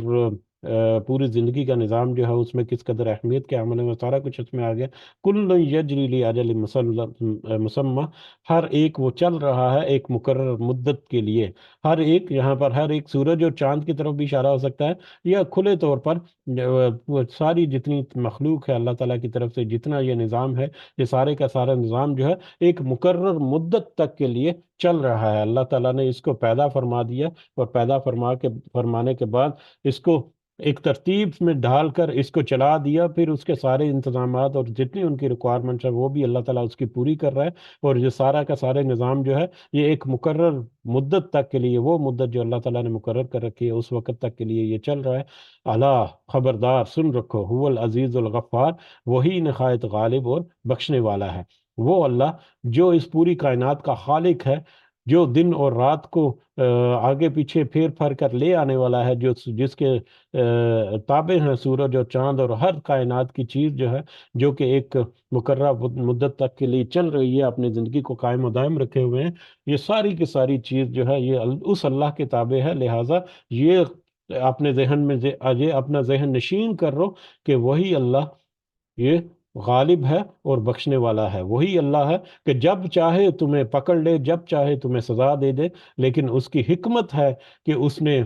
پوری زندگی کا نظام جو ہے اس میں کس قدر اہمیت کے عمل میں سارا کچھ اس میں آ گیا. کل یجری لاجل مسمى، ہر ایک وہ چل رہا ہے ایک مقرر مدت کے لیے. ہر ایک یہاں پر ہر ایک سورج اور چاند کی طرف بھی اشارہ ہو سکتا ہے، یا کھلے طور پر وہ ساری جتنی مخلوق ہے اللہ تعالیٰ کی طرف سے جتنا یہ نظام ہے، یہ سارے کا سارا نظام جو ہے ایک مقرر مدت تک کے لیے چل رہا ہے. اللہ تعالیٰ نے اس کو پیدا فرما دیا اور پیدا فرمانے کے بعد اس کو ایک ترتیب میں ڈھال کر اس کو چلا دیا. پھر اس کے سارے انتظامات اور جتنی ان کی ریکوائرمنٹس ہیں وہ بھی اللہ تعالیٰ اس کی پوری کر رہا ہے. اور یہ سارا کا سارے نظام جو ہے یہ ایک مقرر مدت تک کے لیے، وہ مدت جو اللہ تعالیٰ نے مقرر کر رکھی ہے اس وقت تک کے لیے یہ چل رہا ہے. اللہ خبردار سن رکھو، هو العزیز الغفار، وہی نہایت غالب اور بخشنے والا ہے. وہ اللہ جو اس پوری کائنات کا خالق ہے، جو دن اور رات کو آگے پیچھے پھیر پھر کر لے آنے والا ہے، جس کے تابع ہیں سورج اور چاند اور ہر کائنات کی چیز جو ہے، جو کہ ایک مقررہ مدت تک کے لیے چل رہی ہے، اپنی زندگی کو قائم و دائم رکھے ہوئے ہیں. یہ ساری کی ساری چیز جو ہے یہ اس اللہ کے تابع ہے. لہٰذا یہ اپنے ذہن میں یہ اپنا ذہن نشین کر رہو کہ وہی اللہ یہ غالب ہے اور بخشنے والا ہے. وہی اللہ ہے کہ جب چاہے تمہیں پکڑ لے، جب چاہے تمہیں سزا دے دے. لیکن اس کی حکمت ہے کہ اس نے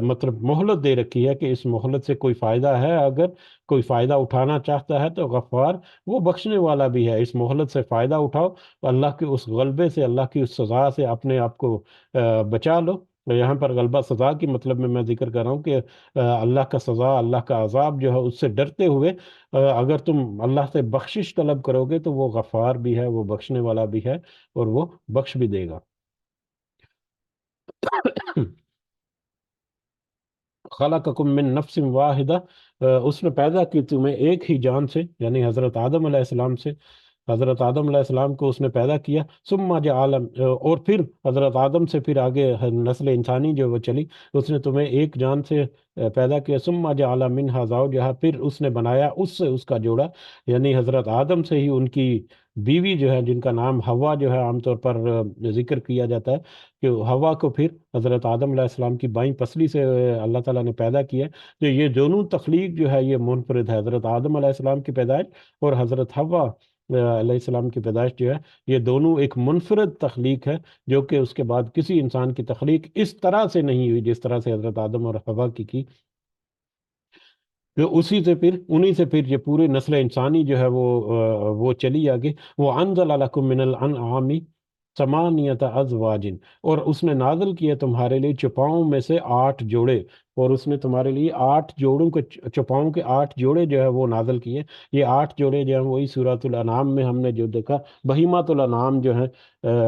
مطلب مہلت دے رکھی ہے کہ اس مہلت سے کوئی فائدہ ہے، اگر کوئی فائدہ اٹھانا چاہتا ہے تو غفار، وہ بخشنے والا بھی ہے. اس مہلت سے فائدہ اٹھاؤ، اللہ کے اس غلبے سے، اللہ کی اس سزا سے اپنے آپ کو بچا لو. یہاں پر غلبہ سزا کی مطلب میں ذکر کر رہا ہوں کہ اللہ کا سزا، اللہ کا عذاب جو ہے اس سے ڈرتے ہوئے اگر تم اللہ سے بخشش طلب کرو گے تو وہ غفار بھی ہے، وہ بخشنے والا بھی ہے اور وہ بخش بھی دے گا. خلقکم من نفس واحدہ، اس نے پیدا کی تمہیں ایک ہی جان سے، یعنی حضرت آدم علیہ السلام سے. حضرت آدم علیہ السلام کو اس نے پیدا کیا. ثم جعل، اور پھر حضرت آدم سے پھر آگے نسل انسانی جو وہ چلی، اس نے تمہیں ایک جان سے پیدا کیا. ثم جعل منہا زوجہا، پھر اس نے بنایا اس سے اس کا جوڑا، یعنی حضرت آدم سے ہی ان کی بیوی جو ہے، جن کا نام حوا جو ہے عام طور پر ذکر کیا جاتا ہے، کہ حوا کو پھر حضرت آدم علیہ السلام کی بائیں پسلی سے اللہ تعالیٰ نے پیدا کیا. تو یہ دونوں تخلیق جو ہے یہ منفرد ہے، حضرت آدم علیہ السلام کی پیدائش اور حضرت حوا علیہ السلام کی پیدائش جو ہے، یہ دونوں ایک منفرد تخلیق ہے، جو کہ اس کے بعد کسی انسان کی تخلیق اس طرح سے نہیں ہوئی جس طرح سے حضرت آدم اور حوا کی. تو اسی سے پھر انہی سے پھر یہ پوری نسل انسانی جو ہے وہ چلی آگے. وہ انزل لکم من الانعام ثمانیۃ ازواج، اور اس نے نازل کیا تمہارے لیے چپاؤں میں سے 8 جوڑے، اور اس نے تمہارے لیے 8 جوڑوں کے چپاؤں کے 8 جوڑے جو ہے وہ نازل کیے. یہ 8 جوڑے جو ہیں وہی سورۃ الانعام میں ہم نے جو دیکھا، بہیمات الانعام جو ہیں،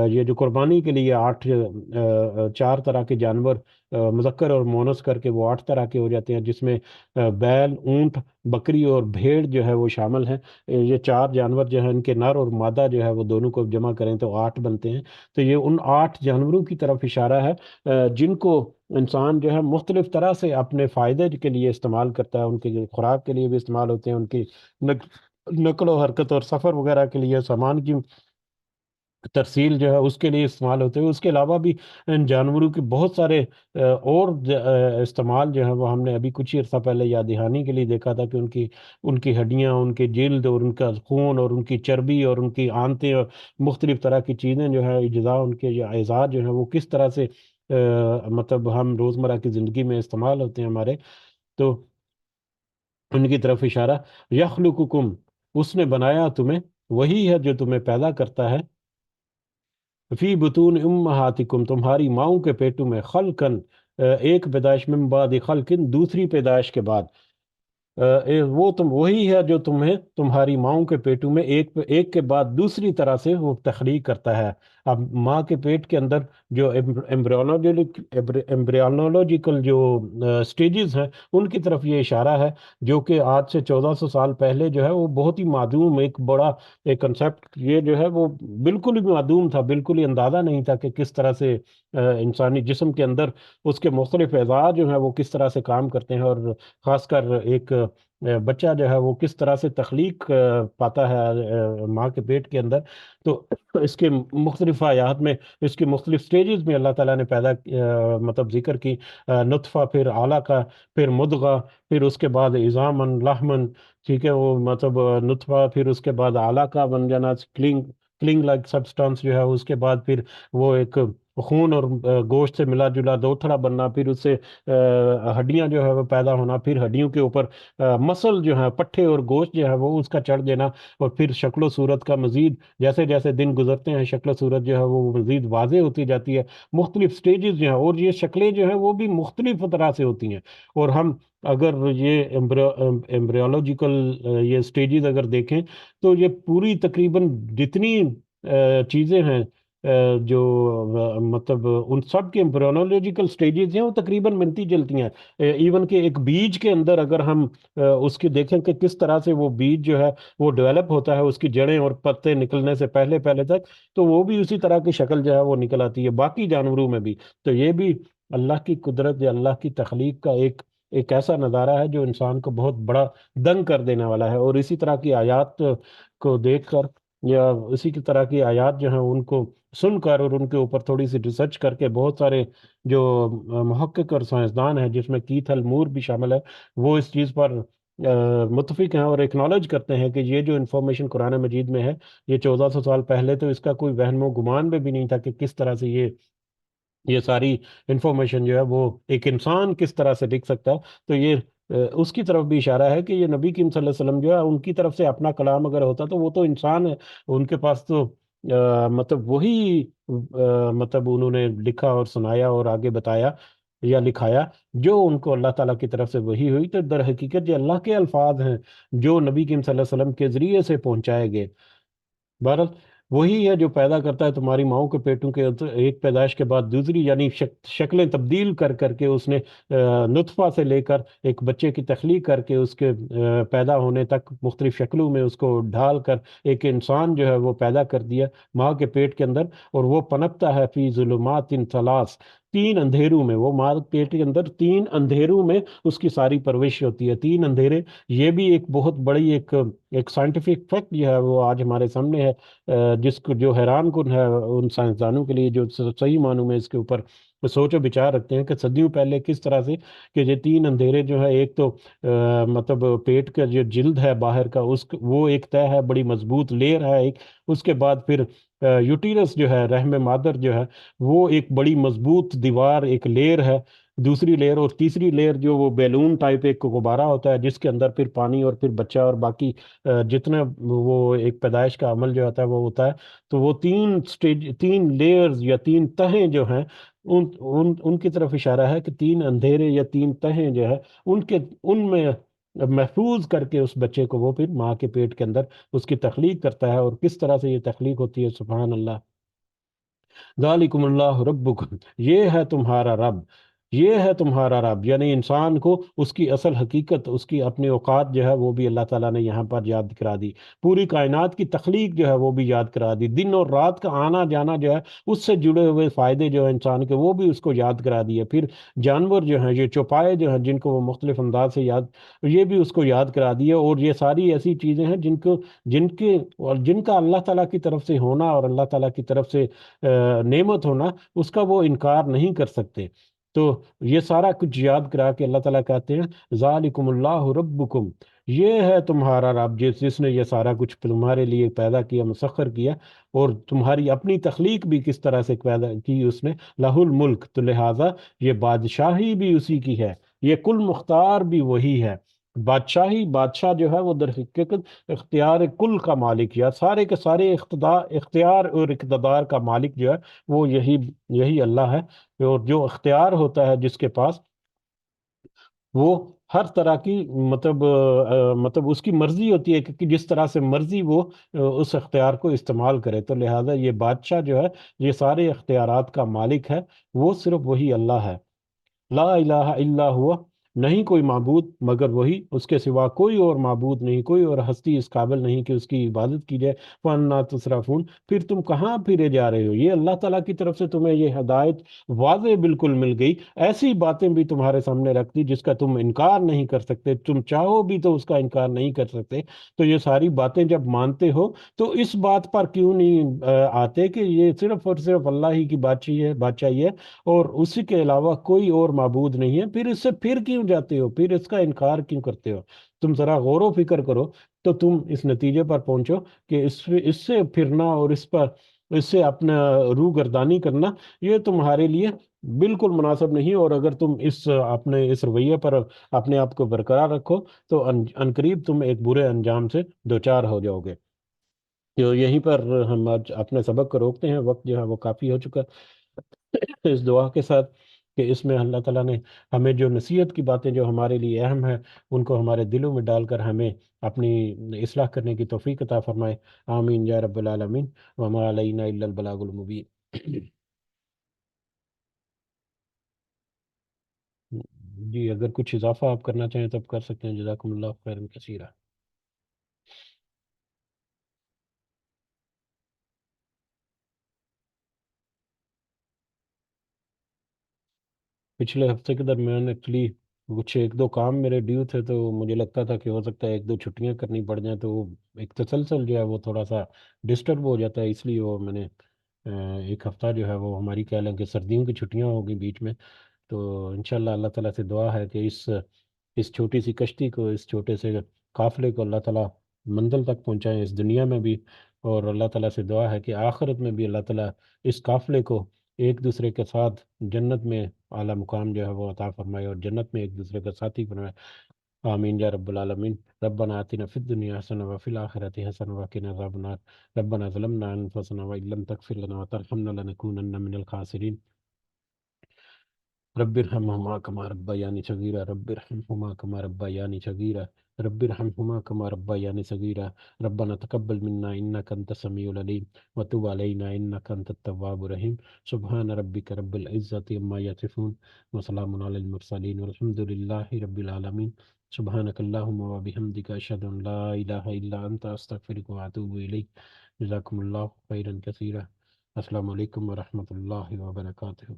یہ جو قربانی کے لیے 8 4 طرح کے جانور مذکر اور مونس کر کے وہ 8 طرح کے ہو جاتے ہیں، جس میں بیل، اونٹ، بکری اور بھیڑ جو ہے وہ شامل ہیں. یہ 4 جانور جو ہیں، ان کے نر اور مادہ جو ہے وہ دونوں کو جمع کریں تو 8 بنتے ہیں. تو یہ ان 8 جانوروں کی طرف اشارہ ہے، جن کو انسان جو ہے مختلف طرح سے اپنے فائدے کے لیے استعمال کرتا ہے. ان کی خوراک کے لیے بھی استعمال ہوتے ہیں، ان کی نقل و حرکت اور سفر وغیرہ کے لیے، سامان کی ترسیل جو ہے اس کے لیے استعمال ہوتے ہیں. اس کے علاوہ بھی ان جانوروں کے بہت سارے اور استعمال جو ہیں وہ ہم نے ابھی کچھ ہی عرصہ پہلے یاد دہانی کے لیے دیکھا تھا، کہ ان کی ہڈیاں، ان کے جلد اور ان کا خون اور ان کی چربی اور ان کی آنتیں اور مختلف طرح کی چیزیں جو ہے اجزاء، ان کے یہ اعضاء جو ہیں وہ کس طرح سے مطلب ہم روزمرہ کی زندگی میں استعمال ہوتے ہیں ہمارے. تو ان کی طرف اشارہ. یخلقکم، اس نے بنایا تمہیں، وہی ہے جو تمہیں پیدا کرتا ہے. فی بطون امہاتکم، تمہاری ماؤں کے پیٹوں میں. خلقن، ایک پیدائش، من بعد خلقن، دوسری پیدائش کے بعد. وہ وہی ہے جو تمہیں تمہاری ماؤں کے پیٹوں میں ایک کے بعد دوسری طرح سے وہ تخلیق کرتا ہے. اب ماں کے پیٹ کے اندر جو ایمبریولوجیکل جو سٹیجز ہیں، ان کی طرف یہ اشارہ ہے، جو کہ آج سے 1400 سال پہلے جو ہے وہ بہت ہی معدوم ایک بڑا ایک کنسیپٹ، یہ جو ہے وہ بالکل ہی معدوم تھا، بالکل ہی اندازہ نہیں تھا کہ کس طرح سے انسانی جسم کے اندر اس کے مختلف اعضاء جو ہیں وہ کس طرح سے کام کرتے ہیں، اور خاص کر ایک بچہ جو ہے وہ کس طرح سے تخلیق پاتا ہے ماں کے پیٹ کے اندر. تو اس کے مختلف آیات میں، اس کی مختلف سٹیجز میں اللہ تعالیٰ نے پیدا مطلب ذکر کی. نطفہ، پھر علقہ، پھر مدغہ، پھر اس کے بعد عظامن لحمن. ٹھیک ہے، وہ مطلب نطفہ، پھر اس کے بعد علقہ بن جانا، کلنگ لائک سبسٹانس جو ہے، اس کے بعد پھر وہ ایک خون اور گوشت سے ملا جلا دوتھڑا بننا، پھر اس سے ہڈیاں جو ہے وہ پیدا ہونا، پھر ہڈیوں کے اوپر مسل جو ہے، پٹھے اور گوشت جو ہے وہ اس کا چڑھ دینا، اور پھر شکل و صورت کا مزید جیسے جیسے دن گزرتے ہیں شکل و صورت جو ہے وہ مزید واضح ہوتی جاتی ہے. مختلف سٹیجز جو ہیں، اور یہ شکلیں جو ہیں وہ بھی مختلف طرح سے ہوتی ہیں. اور ہم اگر یہ ایمبریولوجیکل یہ سٹیجز اگر دیکھیں، تو یہ پوری تقریباً جتنی چیزیں ہیں جو مطلب ان سب کے ایمبریولوجیکل سٹیجز ہیں، وہ تقریباً ملتی جلتی ہیں. ایون کہ ایک بیج کے اندر اگر ہم اس کی دیکھیں کہ کس طرح سے وہ بیج جو ہے وہ ڈیولپ ہوتا ہے، اس کی جڑیں اور پتے نکلنے سے پہلے پہلے تک، تو وہ بھی اسی طرح کی شکل جو ہے وہ نکل آتی ہے باقی جانوروں میں بھی. تو یہ بھی اللہ کی قدرت یا اللہ کی تخلیق کا ایک ایسا نظارہ ہے جو انسان کو بہت بڑا دنگ کر دینے والا ہے. اور اسی طرح کی آیات کو دیکھ کر، یا اسی کی طرح کی آیات جو ہیں ان کو سن کر، اور ان کے اوپر تھوڑی سی ریسرچ کر کے، بہت سارے جو محقق اور سائنسدان ہیں، جس میں کیتھ المور بھی شامل ہے، وہ اس چیز پر متفق ہیں اور ایکنالج کرتے ہیں کہ یہ جو انفارمیشن قرآن مجید میں ہے، یہ 1400 سال پہلے تو اس کا کوئی وہم و گمان میں بھی نہیں تھا کہ کس طرح سے یہ ساری انفارمیشن جو ہے وہ ایک انسان کس طرح سے لکھ سکتا ہے. تو یہ اس کی طرف بھی اشارہ ہے کہ یہ نبی کریم صلی اللہ علیہ وسلم جو ہے ان کی طرف سے اپنا کلام اگر ہوتا تو وہ تو انسان ہے، ان کے پاس تو مطلب وہی مطلب انہوں نے لکھا اور سنایا اور آگے بتایا یا لکھایا جو ان کو اللہ تعالیٰ کی طرف سے وہی ہوئی. تو در حقیقت یہ اللہ کے الفاظ ہیں جو نبی کریم صلی اللہ علیہ وسلم کے ذریعے سے پہنچائے گئے. بہرحال وہی ہے جو پیدا کرتا ہے تمہاری ماؤں کے پیٹوں کے ایک پیدائش کے بعد دوسری، یعنی شکلیں تبدیل کر کر کے اس نے نطفہ سے لے کر ایک بچے کی تخلیق کر کے اس کے پیدا ہونے تک مختلف شکلوں میں اس کو ڈھال کر ایک انسان جو ہے وہ پیدا کر دیا ماں کے پیٹ کے اندر، اور وہ پنپتا ہے فی ظلمات ثلاث، تین اندھیروں میں، وہ ماں کے پیٹ کے اندر تین اندھیروں میں اس کی ساری پرورش ہوتی ہے، تین اندھیرے۔ یہ بھی ایک بہت بڑی ایک سائنٹیفک فیکٹ جو ہے وہ آج ہمارے سامنے ہے، جس کو جو حیران کن ہے ان سائنسدانوں کے لیے جو صحیح معنوں میں اس کے اوپر سوچ و بچار رکھتے ہیں کہ صدیوں پہلے کس طرح سے کہ یہ تین اندھیرے جو ہے، ایک تو مطلب پیٹ کا جو جلد ہے باہر کا وہ ایک طے ہے، بڑی مضبوط لیئر ہے ایک، اس کے بعد پھر یوٹیرس جو ہے، رحم مادر جو ہے، وہ ایک بڑی مضبوط دیوار ایک لیئر ہے، دوسری لیئر، اور تیسری لیئر جو وہ بیلون ٹائپ ایک غبارہ ہوتا ہے جس کے اندر پھر پانی اور پھر بچہ اور باقی جتنا وہ ایک پیدائش کا عمل جو ہوتا ہے وہ ہوتا ہے۔ تو وہ تین سٹیج، تین لیئرز یا تین تہیں جو ہیں، ان کی طرف اشارہ ہے کہ تین اندھیرے یا تین تہیں جو ہے ان میں محفوظ کر کے اس بچے کو وہ پھر ماں کے پیٹ کے اندر اس کی تخلیق کرتا ہے، اور کس طرح سے یہ تخلیق ہوتی ہے، سبحان اللہ۔ ذالکم اللہ ربکم، یہ ہے تمہارا رب، یہ ہے تمہارا رب، یعنی انسان کو اس کی اصل حقیقت، اس کی اپنی اوقات جو ہے وہ بھی اللہ تعالیٰ نے یہاں پر یاد کرا دی، پوری کائنات کی تخلیق جو ہے وہ بھی یاد کرا دی، دن اور رات کا آنا جانا جو ہے اس سے جڑے ہوئے فائدے جو ہیں انسان کے وہ بھی اس کو یاد کرا دیے، پھر جانور جو ہیں، یہ چوپائے جو ہیں جن کو وہ مختلف انداز سے یاد، یہ بھی اس کو یاد کرا دیے، اور یہ ساری ایسی چیزیں ہیں جن کا اللہ تعالیٰ کی طرف سے ہونا اور اللہ تعالیٰ کی طرف سے نعمت ہونا، اس کا وہ انکار نہیں کر سکتے۔ تو یہ سارا کچھ یاد کرا کے اللہ تعالیٰ کہتے ہیں ذالکم اللہ ربکم، یہ ہے تمہارا رب، جس نے یہ سارا کچھ تمہارے لیے پیدا کیا، مسخر کیا، اور تمہاری اپنی تخلیق بھی کس طرح سے پیدا کی اس نے، لہ الملک، تو لہٰذا یہ بادشاہی بھی اسی کی ہے، یہ کل مختار بھی وہی ہے۔ بادشاہ جو ہے وہ در حقیقت اختیار کل کا مالک، یا سارے کے سارے اختیار اور اقتدار کا مالک جو ہے وہ یہی اللہ ہے، اور جو اختیار ہوتا ہے جس کے پاس، وہ ہر طرح کی مطلب اس کی مرضی ہوتی ہے کہ جس طرح سے مرضی وہ اس اختیار کو استعمال کرے، تو لہٰذا یہ بادشاہ جو ہے، یہ سارے اختیارات کا مالک ہے، وہ صرف وہی اللہ ہے۔ لا الہ الا ہوا، نہیں کوئی معبود مگر وہی، اس کے سوا کوئی اور معبود نہیں، کوئی اور ہستی اس قابل نہیں کہ اس کی عبادت کی جائے۔ فَأَنَّىٰ تُصْرَفُونَ، پھر تم کہاں پھرے جا رہے ہو؟ یہ اللہ تعالیٰ کی طرف سے تمہیں یہ ہدایت واضح بالکل مل گئی، ایسی باتیں بھی تمہارے سامنے رکھ دی جس کا تم انکار نہیں کر سکتے، تم چاہو بھی تو اس کا انکار نہیں کر سکتے۔ تو یہ ساری باتیں جب مانتے ہو تو اس بات پر کیوں نہیں آتے کہ یہ صرف اور صرف اللہ ہی کی بادشاہی ہے اور اسی کے علاوہ کوئی اور معبود نہیں ہے، پھر اس سے پھر کیوں جاتے ہو، پھر اس کا انکار کیوں کرتے ہو؟ تم ذرا غور و فکر کرو تو تم اس نتیجے پر پہنچو کہ اس سے پھرنا اور اس سے اپنا روح گردانی کرنا یہ تمہارے لیے بالکل مناسب نہیں، اور اگر تم اپنے اس رویے پر اپنے آپ کو برقرار رکھو تو عنقریب تم ایک برے انجام سے دوچار ہو جاؤ گے۔ تو یہیں پر ہم آج اپنے سبق کو روکتے ہیں، وقت جو ہے وہ کافی ہو چکا ہے، اس دعا کے ساتھ کہ اس میں اللہ تعالیٰ نے ہمیں جو نصیحت کی باتیں جو ہمارے لیے اہم ہیں ان کو ہمارے دلوں میں ڈال کر ہمیں اپنی اصلاح کرنے کی توفیق عطا فرمائے۔ آمین یا رب العالمین، وما علینا الا البلاغ المبین۔ جی اگر کچھ اضافہ آپ کرنا چاہیں تو آپ کر سکتے ہیں، جزاکم اللہ خیرا کثیرا۔ پچھلے ہفتے کے درمیان ایکچولی کچھ ایک دو کام میرے ڈیو تھے، تو مجھے لگتا تھا کہ ہو سکتا ہے ایک دو چھٹیاں کرنی پڑ جائیں، تو وہ ایک تسلسل جو ہے وہ تھوڑا سا ڈسٹرب ہو جاتا ہے، اس لیے وہ میں نے ایک ہفتہ جو ہے وہ ہماری کہہ لیں کہ سردیوں کی چھٹیاں ہوگی بیچ میں، تو انشاءاللہ اللہ تعالیٰ سے دعا ہے کہ اس چھوٹی سی کشتی کو، اس چھوٹے سے قافلے کو اللہ تعالیٰ منزل تک پہنچائیں اس دنیا میں بھی، اور اللہ تعالیٰ سے دعا ہے کہ آخرت میں بھی اللہ تعالیٰ اس قافلے کو ایک دوسرے کے ساتھ جنت میں اعلیٰ مقام جو ہے وہ عطا فرمائے، اور جنت میں ایک دوسرے کا ساتھی بنائے۔ آمین یا رب العالمین۔ ربنا آتنا فی الدنیا حسنہ وفی الآخرۃ حسنہ وقنا عذاب النار۔ ربنا ظلمنا انفسنا وإن لم تغفر لنا وترحمنا لنكونن من الخاسرین۔ رب ارحمهما كما ربياني صغيرا، رب ارحمهما كما ربياني صغيرا۔ رب ارحمهما كما ربياني صغيرا ربنا تقبل منا إنك أنت السميع العليم وتب علينا إنك أنت التواب الرحيم سبحان ربك رب العزة عما يصفون وسلام على المرسلين والحمد لله رب العالمين سبحانك اللهم وبحمدك أشهد أن لا إله إلا أنت أستغفرك وأتوب إليك جزاكم الله خيرا كثيرا السلام علیکم ورحمۃ اللہ وبرکاتہ